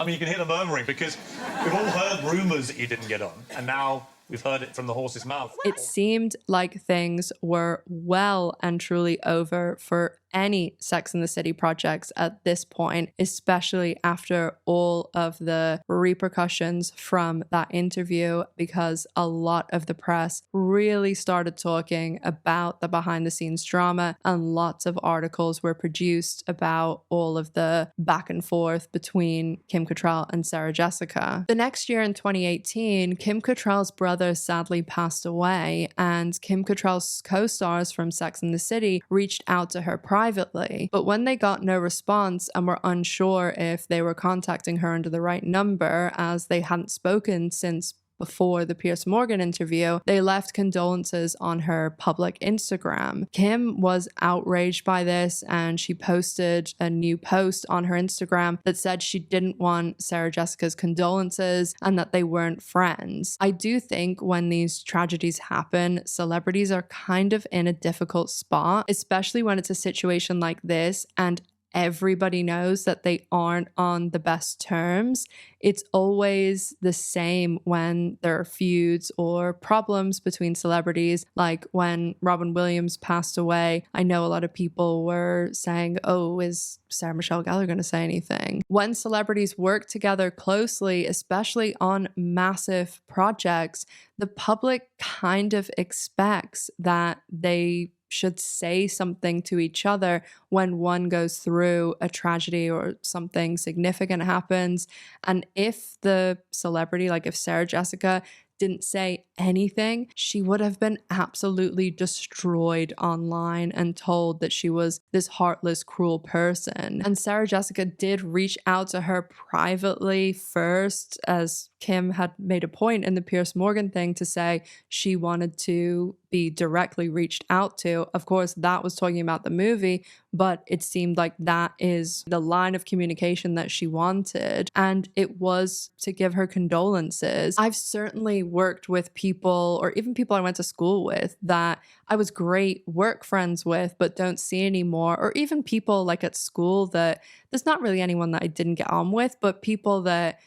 I mean, you can hear the murmuring because we've all heard rumours that you didn't get on, and now we've heard it from the horse's mouth. It seemed like things were well and truly over for any Sex and the City projects at this point, especially after all of the repercussions from that interview, because a lot of the press really started talking about the behind the scenes drama, and lots of articles were produced about all of the back and forth between Kim Cattrall and Sarah Jessica. The next year in 2018, Kim Cattrall's brother sadly passed away, and Kim Cattrall's co-stars from Sex and the City reached out to her privately, but when they got no response and were unsure if they were contacting her under the right number, as they hadn't spoken since before the Piers Morgan interview, they left condolences on her public Instagram. Kim was outraged by this, and she posted a new post on her Instagram that said she didn't want Sarah Jessica's condolences and that they weren't friends. I do think when these tragedies happen, celebrities are kind of in a difficult spot, especially when it's a situation like this and everybody knows that they aren't on the best terms. It's always the same when there are feuds or problems between celebrities. Like when Robin Williams passed away, I know a lot of people were saying, oh, is Sarah Michelle Gellar going to say anything? When celebrities work together closely, especially on massive projects, the public kind of expects that they should say something to each other when one goes through a tragedy or something significant happens. And if the celebrity, like if Sarah Jessica didn't say anything, she would have been absolutely destroyed online and told that she was this heartless, cruel person. And Sarah Jessica did reach out to her privately first, as Kim had made a point in the Piers Morgan thing to say she wanted to be directly reached out to. Of course, that was talking about the movie, but it seemed like that is the line of communication that she wanted, and it was to give her condolences. I've certainly worked with people, or even people I went to school with, that I was great work friends with but don't see anymore, or even people like at school that there's not really anyone that I didn't get on with, but people that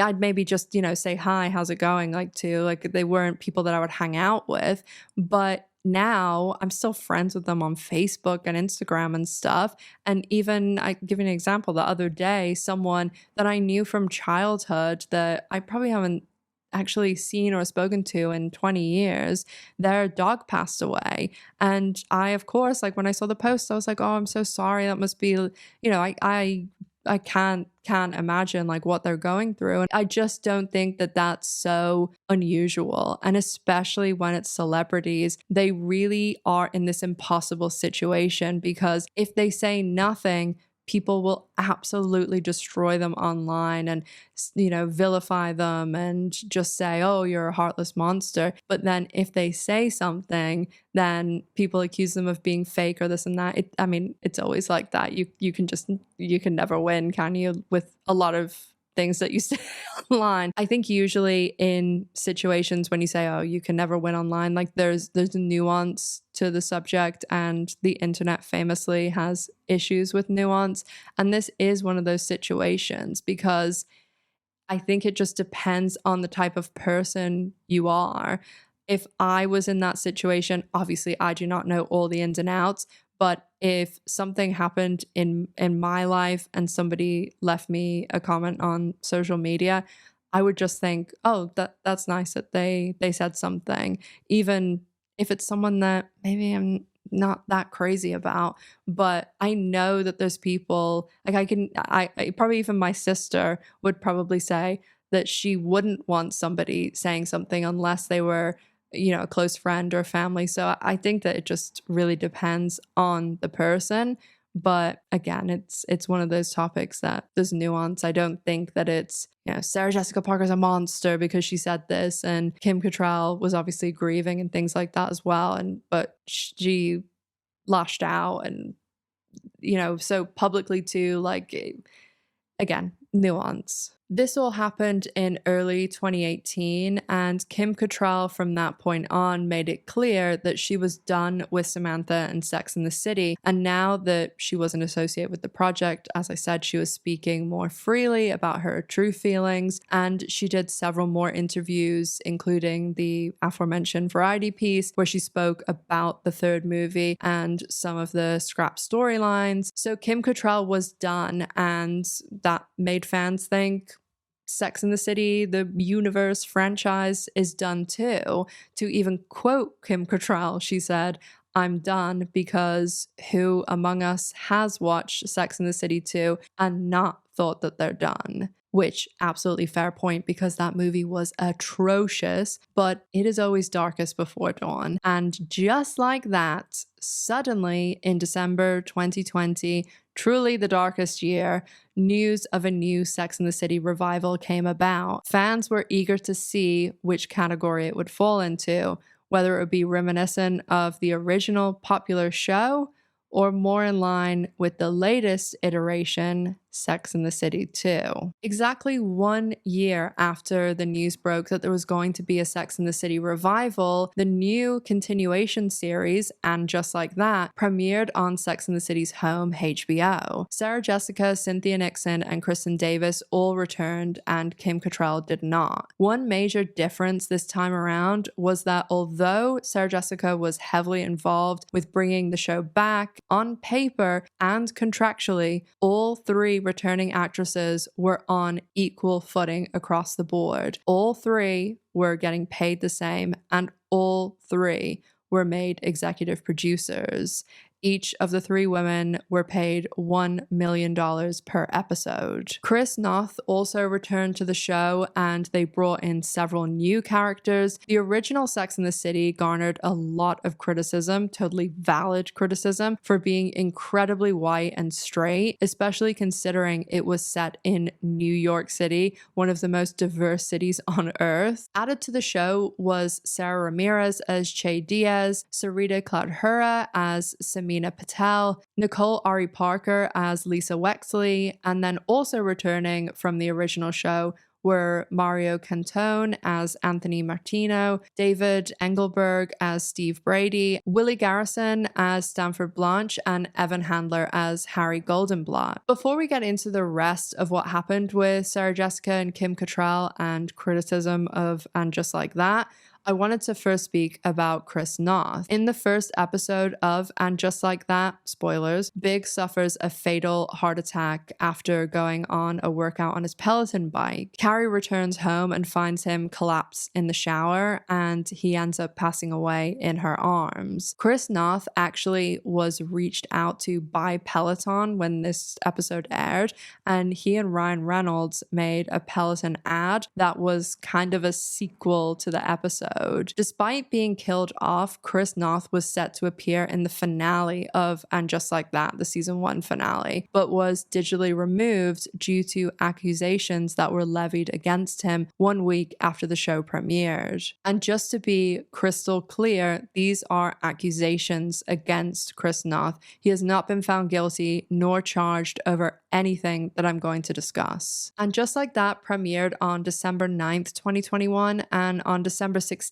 I'd maybe just, say, hi, how's it going? Like they weren't people that I would hang out with, but now I'm still friends with them on Facebook and Instagram and stuff. And even I give you an example, the other day, someone that I knew from childhood that I probably haven't actually seen or spoken to in 20 years, their dog passed away. And I, of course, like when I saw the post, I was like, oh, I'm so sorry. That must be, I can't imagine like what they're going through. And I just don't think that that's so unusual. And especially when it's celebrities, they really are in this impossible situation, because if they say nothing, people will absolutely destroy them online and, vilify them and just say, oh, you're a heartless monster. But then if they say something, then people accuse them of being fake or this and that. It's always like that. You can never win, can you? With a lot of things that you say online. I think usually in situations when you say, oh, you can never win online, like there's a nuance to the subject, and the internet famously has issues with nuance. And this is one of those situations, because I think it just depends on the type of person you are. If I was in that situation, obviously I do not know all the ins and outs, but if something happened in my life and somebody left me a comment on social media, I would just think, oh, that's nice that they said something, even if it's someone that maybe I'm not that crazy about. But I know that there's people, like I probably, even my sister would probably say that she wouldn't want somebody saying something unless they were, a close friend or family. So I think that it just really depends on the person. But again, it's one of those topics that there's nuance. I don't think that it's, Sarah Jessica Parker's a monster because she said this, and Kim Cattrall was obviously grieving and things like that as well. But she lashed out, and, so publicly too, like, again, nuance. This all happened in early 2018, and Kim Cattrall from that point on made it clear that she was done with Samantha and Sex and the City, and now that she wasn't associated with the project, as I said, she was speaking more freely about her true feelings, and she did several more interviews, including the aforementioned variety piece where she spoke about the third movie and some of the scrap storylines. So Kim Cattrall was done, and that made fans think Sex and the City, the universe franchise, is done too. To even quote Kim Cattrall, she said, "I'm done because who among us has watched Sex and the City 2 and not thought that they're done?" Which, absolutely fair point, because that movie was atrocious, but it is always darkest before dawn. And just like that, suddenly in December 2020, truly the darkest year, news of a new Sex and the City revival came about. Fans were eager to see which category it would fall into, whether it would be reminiscent of the original popular show or more in line with the latest iteration, Sex and the City 2. Exactly 1 year after the news broke that there was going to be a Sex and the City revival, the new continuation series, And Just Like That, premiered on Sex and the City's home, HBO. Sarah Jessica, Cynthia Nixon, and Kristin Davis all returned, and Kim Cattrall did not. One major difference this time around was that although Sarah Jessica was heavily involved with bringing the show back, on paper and contractually, all three returning actresses were on equal footing across the board. All three were getting paid the same, and all three were made executive producers. Each of the three women were paid $1 million per episode. Chirs Noth also returned to the show, and they brought in several new characters. The original Sex and the City garnered a lot of criticism, totally valid criticism, for being incredibly white and straight, especially considering it was set in New York City, one of the most diverse cities on earth. Added to the show was Sara Ramirez as Che Diaz, Sarita Cloudhura as Samina Patel, Nicole Ari Parker as Lisa Wexley, and then also returning from the original show were Mario Cantone as Anthony Martino, David Engelberg as Steve Brady, Willie Garrison as Stanford Blanche, and Evan Handler as Harry Goldenblatt. Before we get into the rest of what happened with Sarah Jessica and Kim Cattrall and criticism of And Just Like That, I wanted to first speak about Chirs Noth. In the first episode of And Just Like That, spoilers, Big suffers a fatal heart attack after going on a workout on his Peloton bike. Carrie returns home and finds him collapsed in the shower, and he ends up passing away in her arms. Chirs Noth actually was reached out to by Peloton when this episode aired, and he and Ryan Reynolds made a Peloton ad that was kind of a sequel to the episode. Despite being killed off, Chirs Noth was set to appear in the finale of And Just Like That, the season 1 finale, but was digitally removed due to accusations that were levied against him 1 week after the show premiered. And just to be crystal clear, these are accusations against Chirs Noth. He has not been found guilty nor charged over anything that I'm going to discuss. And Just Like That premiered on December 9th, 2021, and on December 16th,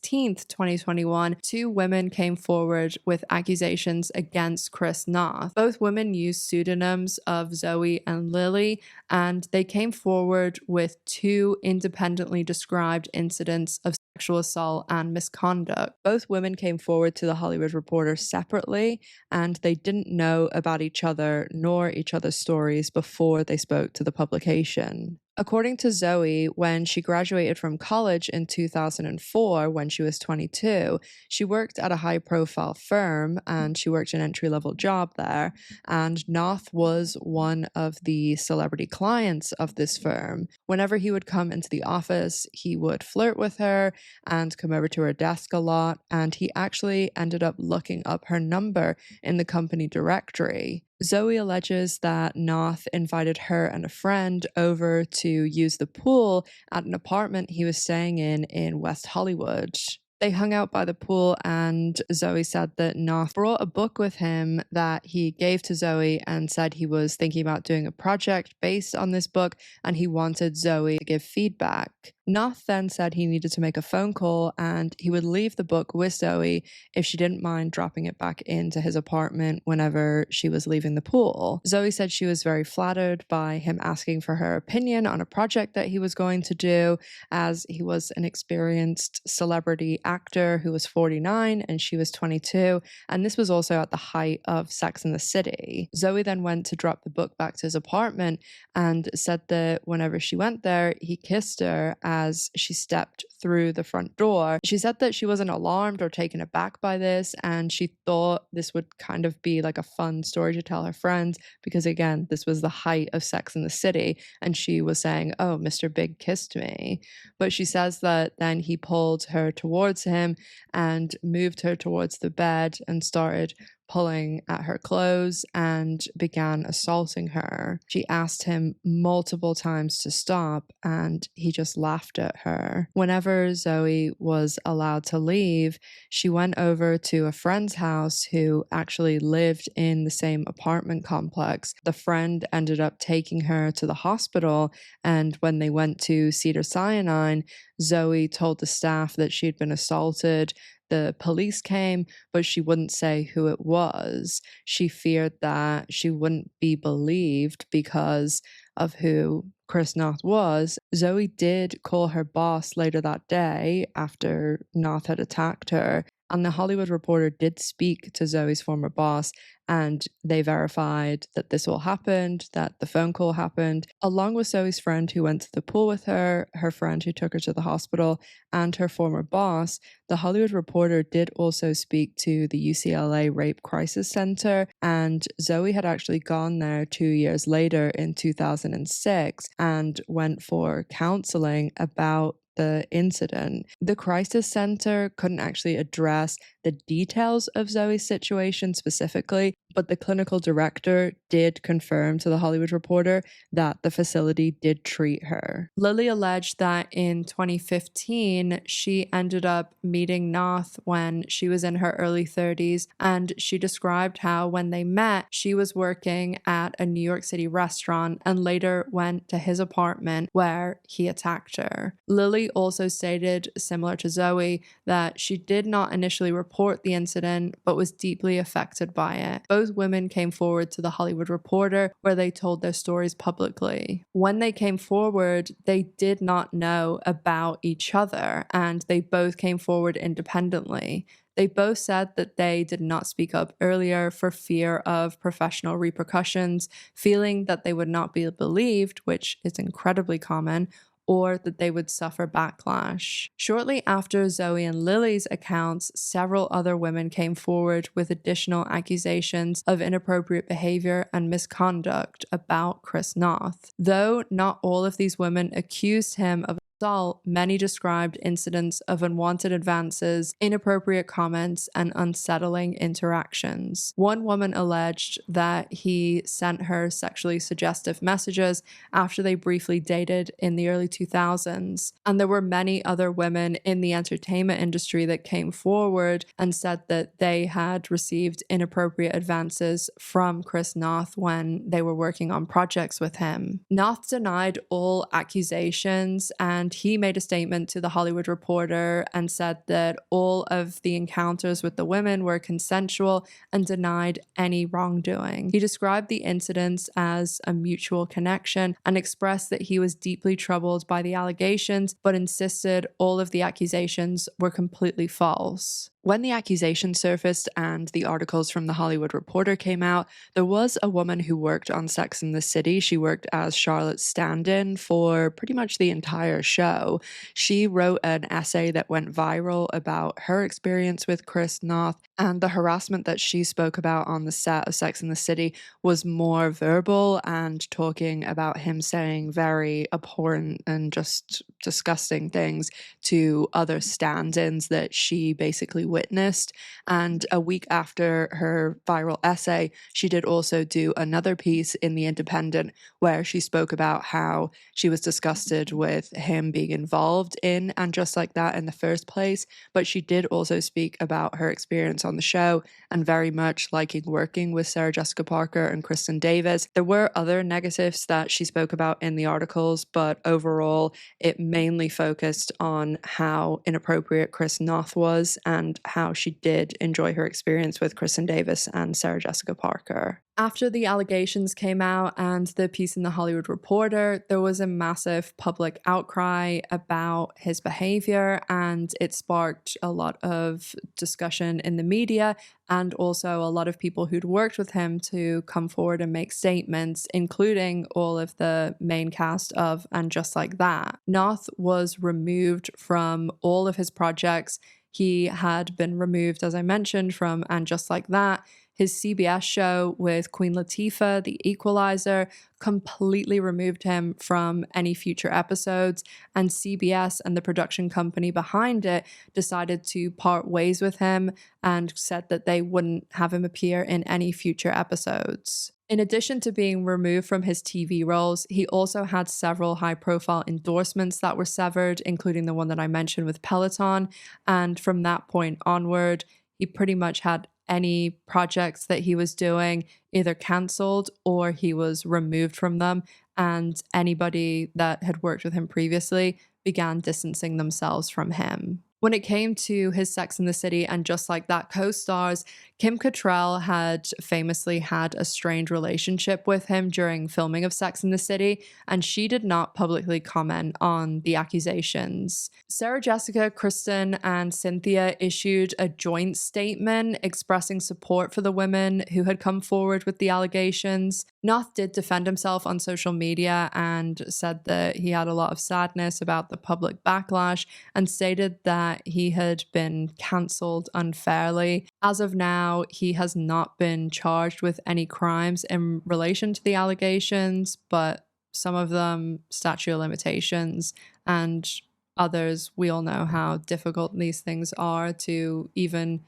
2021, two women came forward with accusations against Chirs Noth. Both women used pseudonyms of Zoe and Lily, and they came forward with two independently described incidents of sexual assault and misconduct. Both women came forward to The Hollywood Reporter separately, and they didn't know about each other nor each other's stories before they spoke to the publication. According to Zoe, when she graduated from college in 2004, when she was 22, she worked at a high-profile firm, and she worked an entry-level job there, and Noth was one of the celebrity clients of this firm. Whenever he would come into the office, he would flirt with her and come over to her desk a lot, and he actually ended up looking up her number in the company directory. Zoe alleges that Noth invited her and a friend over to use the pool at an apartment he was staying in West Hollywood. They hung out by the pool, and Zoe said that Noth brought a book with him that he gave to Zoe and said he was thinking about doing a project based on this book and he wanted Zoe to give feedback. Noth then said he needed to make a phone call and he would leave the book with Zoe if she didn't mind dropping it back into his apartment whenever she was leaving the pool. Zoe said she was very flattered by him asking for her opinion on a project that he was going to do, as he was an experienced celebrity actor who was 49 and she was 22, and this was also at the height of Sex and the City. Zoe then went to drop the book back to his apartment and said that whenever she went there, he kissed her as she stepped through the front door. She said that she wasn't alarmed or taken aback by this, and she thought this would kind of be like a fun story to tell her friends because, again, this was the height of Sex in the City, and she was saying, "Oh, Mr. Big kissed me." But she says that then he pulled her towards him and moved her towards the bed and started pulling at her clothes and began assaulting her. She asked him multiple times to stop and he just laughed at her. Whenever Zoe was allowed to leave, she went over to a friend's house who actually lived in the same apartment complex. The friend ended up taking her to the hospital, and when they went to Cedars-Sinai, Zoe told the staff that she'd been assaulted. The police came, but she wouldn't say who it was. She feared that she wouldn't be believed because of who Chirs Noth was. Zoe did call her boss later that day after Noth had attacked her, and the Hollywood Reporter did speak to Zoe's former boss, and they verified that this all happened, that the phone call happened, along with Zoe's friend who went to the pool with her, her friend who took her to the hospital, and her former boss. The Hollywood Reporter did also speak to the UCLA Rape Crisis Center, and Zoe had actually gone there 2 years later in 2006 and went for counseling about the incident. The crisis center couldn't actually address the details of Zoe's situation specifically, but the clinical director did confirm to the Hollywood Reporter that the facility did treat her. Lily alleged that in 2015, she ended up meeting Noth when she was in her early 30s, and she described how when they met, she was working at a New York City restaurant and later went to his apartment where he attacked her. Lily also stated, similar to Zoe, that she did not initially report the incident but was deeply affected by it. Both women came forward to the Hollywood Reporter where they told their stories publicly. When they came forward, they did not know about each other and they both came forward independently. They both said that they did not speak up earlier for fear of professional repercussions, feeling that they would not be believed, which is incredibly common, or that they would suffer backlash. Shortly after Zoe and Lily's accounts, several other women came forward with additional accusations of inappropriate behavior and misconduct about Chirs Noth. Though not all of these women accused him of assault, many described incidents of unwanted advances, inappropriate comments, and unsettling interactions. One woman alleged that he sent her sexually suggestive messages after they briefly dated in the early 2000s. And there were many other women in the entertainment industry that came forward and said that they had received inappropriate advances from Chirs Noth when they were working on projects with him. Noth denied all accusations, and he made a statement to the Hollywood Reporter and said that all of the encounters with the women were consensual and denied any wrongdoing. He described the incidents as a mutual connection and expressed that he was deeply troubled by the allegations, but insisted all of the accusations were completely false. When the accusations surfaced and the articles from the Hollywood Reporter came out, there was a woman who worked on Sex and the City. She worked as Charlotte's stand-in for pretty much the entire show. She wrote an essay that went viral about her experience with Chirs Noth, And the harassment that she spoke about on the set of Sex and the City was more verbal and talking about him saying very abhorrent and just disgusting things to other stand-ins that she basically witnessed. And a week after her viral essay, she did also do another piece in The Independent where she spoke about how she was disgusted with him being involved in And Just Like That in the first place. But she did also speak about her experience on the show and very much liking working with Sarah Jessica Parker and Kristin Davis. There were other negatives that she spoke about in the articles, but overall it mainly focused on how inappropriate Chirs Noth was and how she did enjoy her experience with Kristin Davis and Sarah Jessica Parker. After the allegations came out and the piece in The Hollywood Reporter, there was a massive public outcry about his behavior, and it sparked a lot of discussion in the media and also a lot of people who'd worked with him to come forward and make statements, including all of the main cast of And Just Like That. Noth was removed from all of his projects. He had been removed, as I mentioned, from And Just Like That. His CBS show with Queen Latifah, The Equalizer, completely removed him from any future episodes, and CBS and the production company behind it decided to part ways with him and said that they wouldn't have him appear in any future episodes. In addition to being removed from his TV roles, he also had several high-profile endorsements that were severed, including the one that I mentioned with Peloton, and from that point onward, he pretty much had any projects that he was doing either cancelled or he was removed from them, and anybody that had worked with him previously began distancing themselves from him. When it came to his Sex and the City and Just Like That co-stars, Kim Cattrall had famously had a strained relationship with him during filming of Sex and the City, and she did not publicly comment on the accusations. Sarah Jessica, Kristin, and Cynthia issued a joint statement expressing support for the women who had come forward with the allegations. Noth did defend himself on social media and said that he had a lot of sadness about the public backlash and stated that he had been cancelled unfairly. As of now, he has not been charged with any crimes in relation to the allegations, but some of them statute of limitations, and others, we all know how difficult these things are to even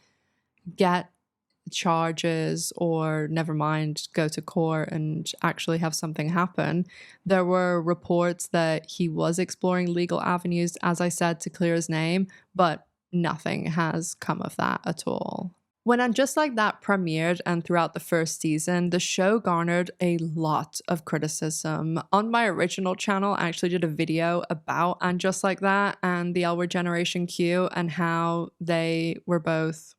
get charges or never mind go to court and actually have something happen. There were reports that he was exploring legal avenues, as I said, to clear his name, but nothing has come of that at all. When And Just Like That premiered and throughout the first season, the show garnered a lot of criticism. On my original channel, I actually did a video about And Just Like That and the L Word Generation Q and how they were both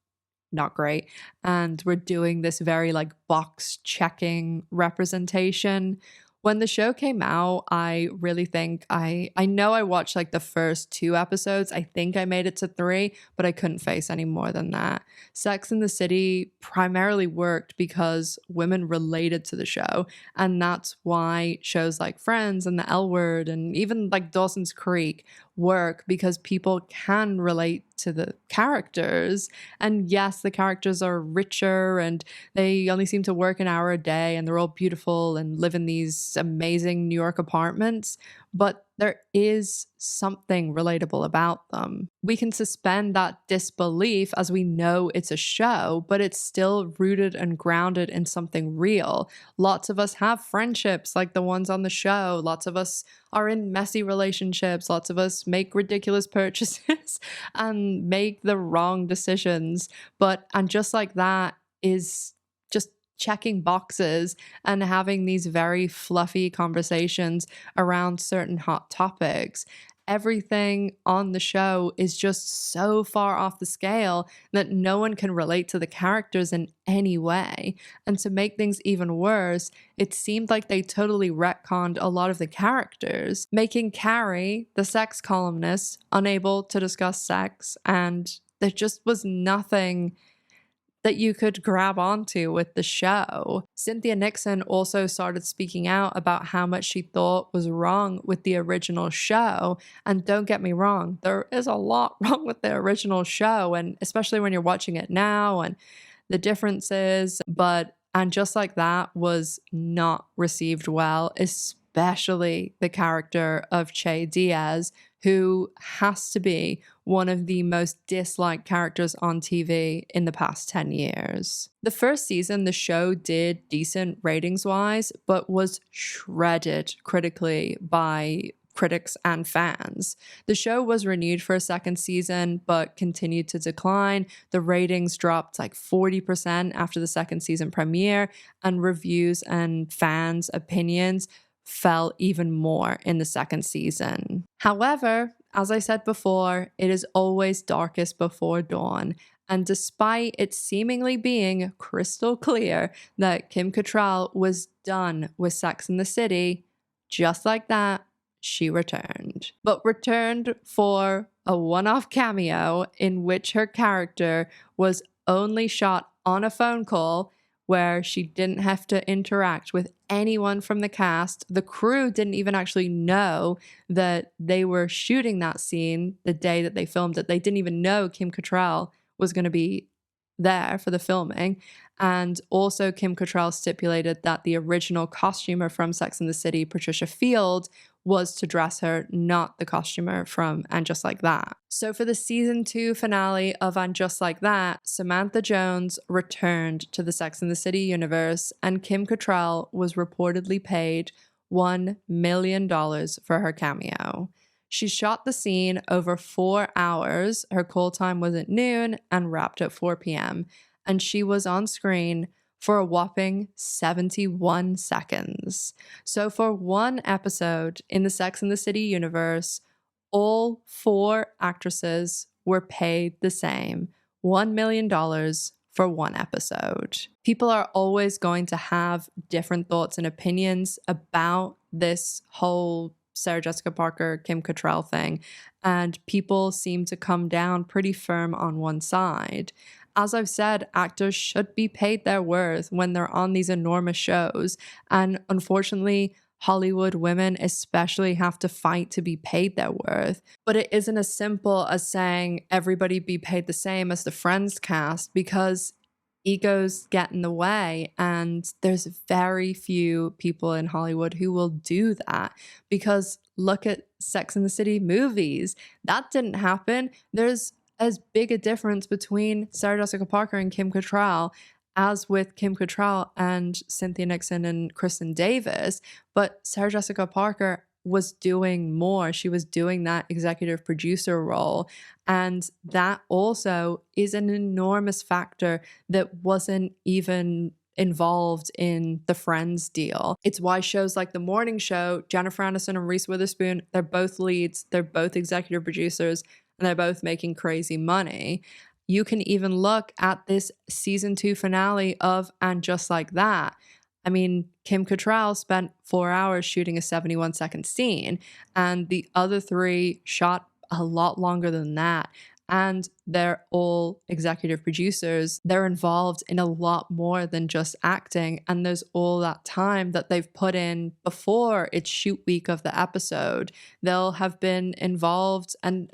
not great, and we're doing this very like box checking representation. When the show came out, I really think I know I watched like the first 2 episodes. I think I made it to 3, but I couldn't face any more than that. Sex and the City primarily worked because women related to the show, and that's why shows like Friends and The L Word and even like Dawson's Creek work, because people can relate to the characters. And yes, the characters are richer and they only seem to work an hour a day and they're all beautiful and live in these amazing New York apartments, but there is something relatable about them. We can suspend that disbelief as we know it's a show, but it's still rooted and grounded in something real. Lots of us have friendships like the ones on the show. Lots of us are in messy relationships. Lots of us make ridiculous purchases and make the wrong decisions. And Just Like That is just checking boxes and having these very fluffy conversations around certain hot topics. Everything on the show is just so far off the scale that no one can relate to the characters in any way. And to make things even worse, it seemed like they totally retconned a lot of the characters, making Carrie, the sex columnist, unable to discuss sex, and there just was nothing that you could grab onto with the show. Cynthia Nixon also started speaking out about how much she thought was wrong with the original show. And don't get me wrong, there is a lot wrong with the original show, and especially when you're watching it now and the differences. And Just Like That was not received well, especially the character of Che Diaz, who has to be one of the most disliked characters on TV in the past 10 years. The first season, the show did decent ratings-wise, but was shredded critically by critics and fans. The show was renewed for a second season, but continued to decline. The ratings dropped like 40% after the second season premiere, and reviews and fans' opinions fell even more in the second season. However, as I said before, it is always darkest before dawn. And despite it seemingly being crystal clear that Kim Cattrall was done with Sex and the City, just like that, she returned. But returned for a one-off cameo in which her character was only shot on a phone call, where she didn't have to interact with anyone from the cast. The crew didn't even actually know that they were shooting that scene the day that they filmed it. They didn't even know Kim Cattrall was going to be there for the filming. And also Kim Cattrall stipulated that the original costumer from Sex and the City, Patricia Field, was to dress her, not the costumer from And Just Like That. So for the season 2 finale of And Just Like That, Samantha Jones returned to the Sex and the City universe, and Kim Cattrall was reportedly paid $1 million for her cameo. She shot the scene over 4 hours. Her call time was at noon and wrapped at 4 p.m. And she was on screen for a whopping 71 seconds. So for one episode in the Sex and the City universe, all 4 actresses were paid the same, $1 million for one episode. People are always going to have different thoughts and opinions about this whole Sarah Jessica Parker, Kim Cattrall thing, and people seem to come down pretty firm on one side. As I've said, actors should be paid their worth when they're on these enormous shows, and unfortunately, Hollywood women especially have to fight to be paid their worth. But it isn't as simple as saying everybody be paid the same as the Friends cast, because egos get in the way, and there's very few people in Hollywood who will do that. Because look at Sex and the City movies. That didn't happen. There's as big a difference between Sarah Jessica Parker and Kim Cattrall as with Kim Cattrall and Cynthia Nixon and Kristin Davis, but Sarah Jessica Parker was doing more. She was doing that executive producer role, and that also is an enormous factor that wasn't even involved in the Friends deal. It's why shows like The Morning Show, Jennifer Aniston and Reese Witherspoon, they're both leads, they're both executive producers, and they're both making crazy money. You can even look at this season 2 finale of And Just Like That. I mean, Kim Cattrall spent 4 hours shooting a 71-second scene, and the other 3 shot a lot longer than that. And they're all executive producers. They're involved in a lot more than just acting. And there's all that time that they've put in before it's shoot week of the episode. They'll have been involved. And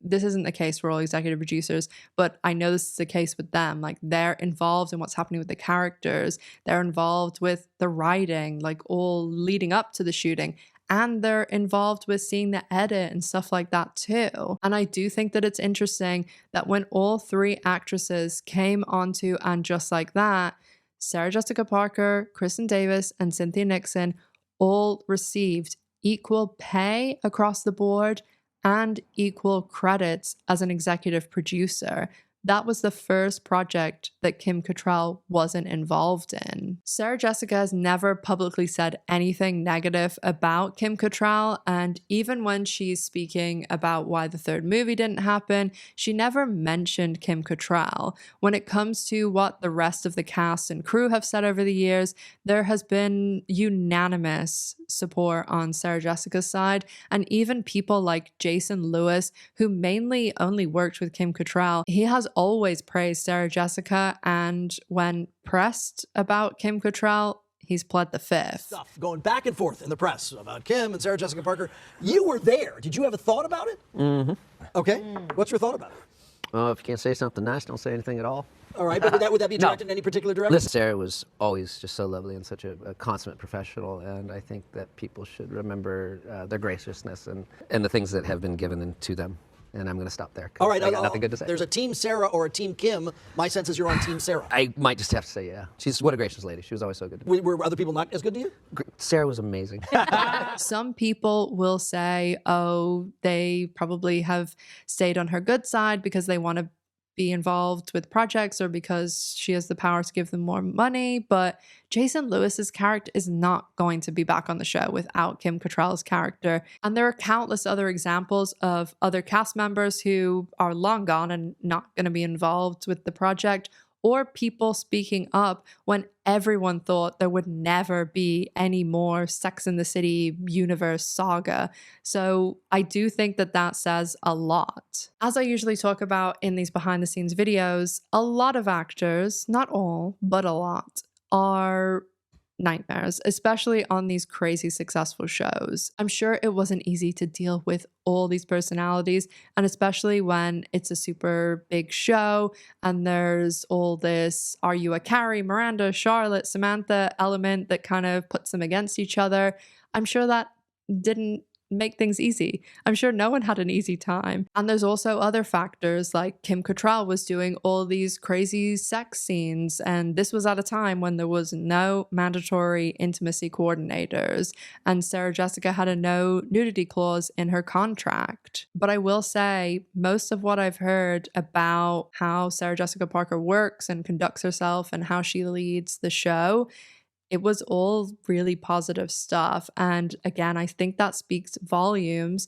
this isn't the case for all executive producers, but I know this is the case with them. Like, they're involved in what's happening with the characters. They're involved with the writing, like all leading up to the shooting. And they're involved with seeing the edit and stuff like that too. And I do think that it's interesting that when all 3 actresses came onto And Just Like That, Sarah Jessica Parker, Kristin Davis, and Cynthia Nixon all received equal pay across the board and equal credits as an executive producer. That was the first project that Kim Cattrall wasn't involved in. Sarah Jessica has never publicly said anything negative about Kim Cattrall, and even when she's speaking about why the 3rd movie didn't happen, she never mentioned Kim Cattrall. When it comes to what the rest of the cast and crew have said over the years, there has been unanimous support on Sarah Jessica's side, and even people like Jason Lewis, who mainly only worked with Kim Cattrall, he has always praised Sarah Jessica, and when pressed about Kim Cattrall, he's pled the fifth. Stuff going back and forth in the press about Kim and Sarah Jessica Parker. You were there. Did you have a thought about it? Mm-hmm. Okay. What's your thought about it? Well, if you can't say something nice, don't say anything at all. All right, but would that be directed in any particular direction? Listen, Sarah was always just so lovely and such a consummate professional, and I think that people should remember their graciousness and the things that have been given to them. And I'm going to stop there. All right, I got nothing good to say. There's a Team Sarah or a Team Kim. My sense is you're on Team Sarah. I might just have to say, yeah. What a gracious lady. She was always so good. Were other people not as good to you? Sarah was amazing. Some people will say, oh, they probably have stayed on her good side because they want to be involved with projects or because she has the power to give them more money. But Jason Lewis's character is not going to be back on the show without Kim Cattrall's character. And there are countless other examples of other cast members who are long gone and not going to be involved with the project, or people speaking up when everyone thought there would never be any more Sex and the City universe saga. So I do think that that says a lot. As I usually talk about in these behind the scenes videos, a lot of actors, not all, but a lot, are nightmares, especially on these crazy successful shows. I'm sure it wasn't easy to deal with all these personalities, and especially when it's a super big show and there's all this are you a Carrie, Miranda, Charlotte, Samantha element that kind of puts them against each other. I'm sure that didn't make things easy. I'm sure no one had an easy time. And there's also other factors, like Kim Cattrall was doing all these crazy sex scenes, and this was at a time when there was no mandatory intimacy coordinators, and Sarah Jessica had a no nudity clause in her contract. But I will say, most of what I've heard about how Sarah Jessica Parker works and conducts herself and how she leads the show, it was all really positive stuff. And again, I think that speaks volumes.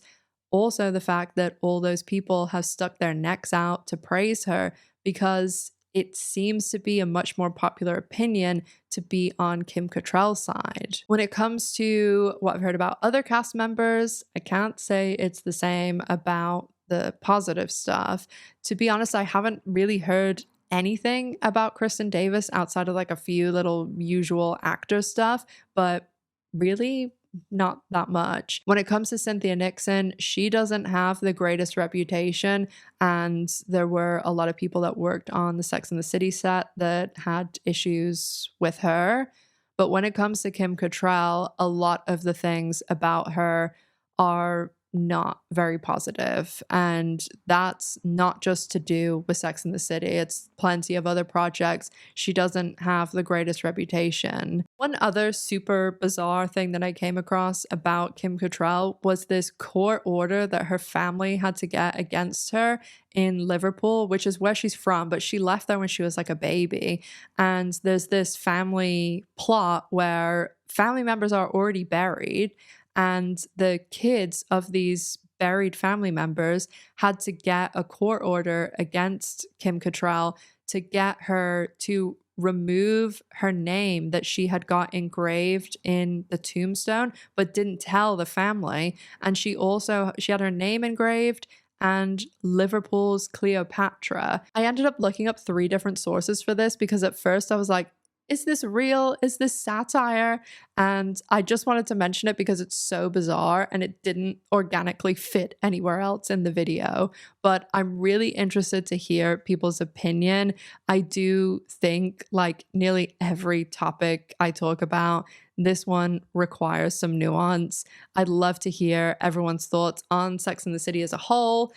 Also, the fact that all those people have stuck their necks out to praise her, because it seems to be a much more popular opinion to be on Kim Cattrall's side. When it comes to what I've heard about other cast members, I can't say it's the same about the positive stuff. To be honest, I haven't really heard anything about Kristin Davis outside of like a few little usual actor stuff, but really not that much. When it comes to Cynthia Nixon, she doesn't have the greatest reputation, and there were a lot of people that worked on the Sex and the City set that had issues with her. But when it comes to Kim Cattrall, a lot of the things about her are not very positive, and that's not just to do with Sex and the City. It's plenty of other projects. She doesn't have the greatest reputation. One other super bizarre thing that I came across about Kim Cattrall was this court order that her family had to get against her in Liverpool, which is where she's from, but she left there when she was like a baby. And there's this family plot where family members are already buried, and the kids of these buried family members had to get a court order against Kim Cattrall to get her to remove her name that she had got engraved in the tombstone, but didn't tell the family. And she had her name engraved and Liverpool's Cleopatra. I ended up looking up 3 different sources for this because at first I was like, is this real? Is this satire? And I just wanted to mention it because it's so bizarre and it didn't organically fit anywhere else in the video. But I'm really interested to hear people's opinion. I do think, like nearly every topic I talk about, this one requires some nuance. I'd love to hear everyone's thoughts on Sex and the City as a whole,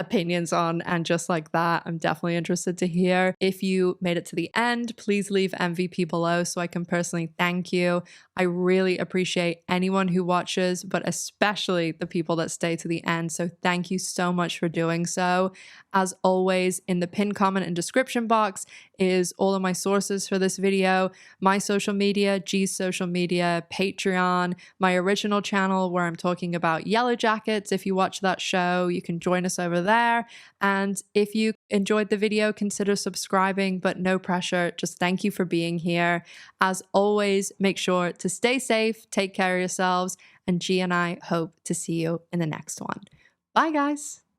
opinions on, and just like that, I'm definitely interested to hear. If you made it to the end, please leave MVP below so I can personally thank you. I really appreciate anyone who watches, but especially the people that stay to the end. So thank you so much for doing so. As always, in the pinned comment and description box is all of my sources for this video, my social media, G's social media, Patreon, my original channel where I'm talking about Yellow Jackets. If you watch that show, you can join us over there. And if you enjoyed the video, consider subscribing, but no pressure. Just thank you for being here. As always, make sure to stay safe, take care of yourselves, and G and I hope to see you in the next one. Bye, guys.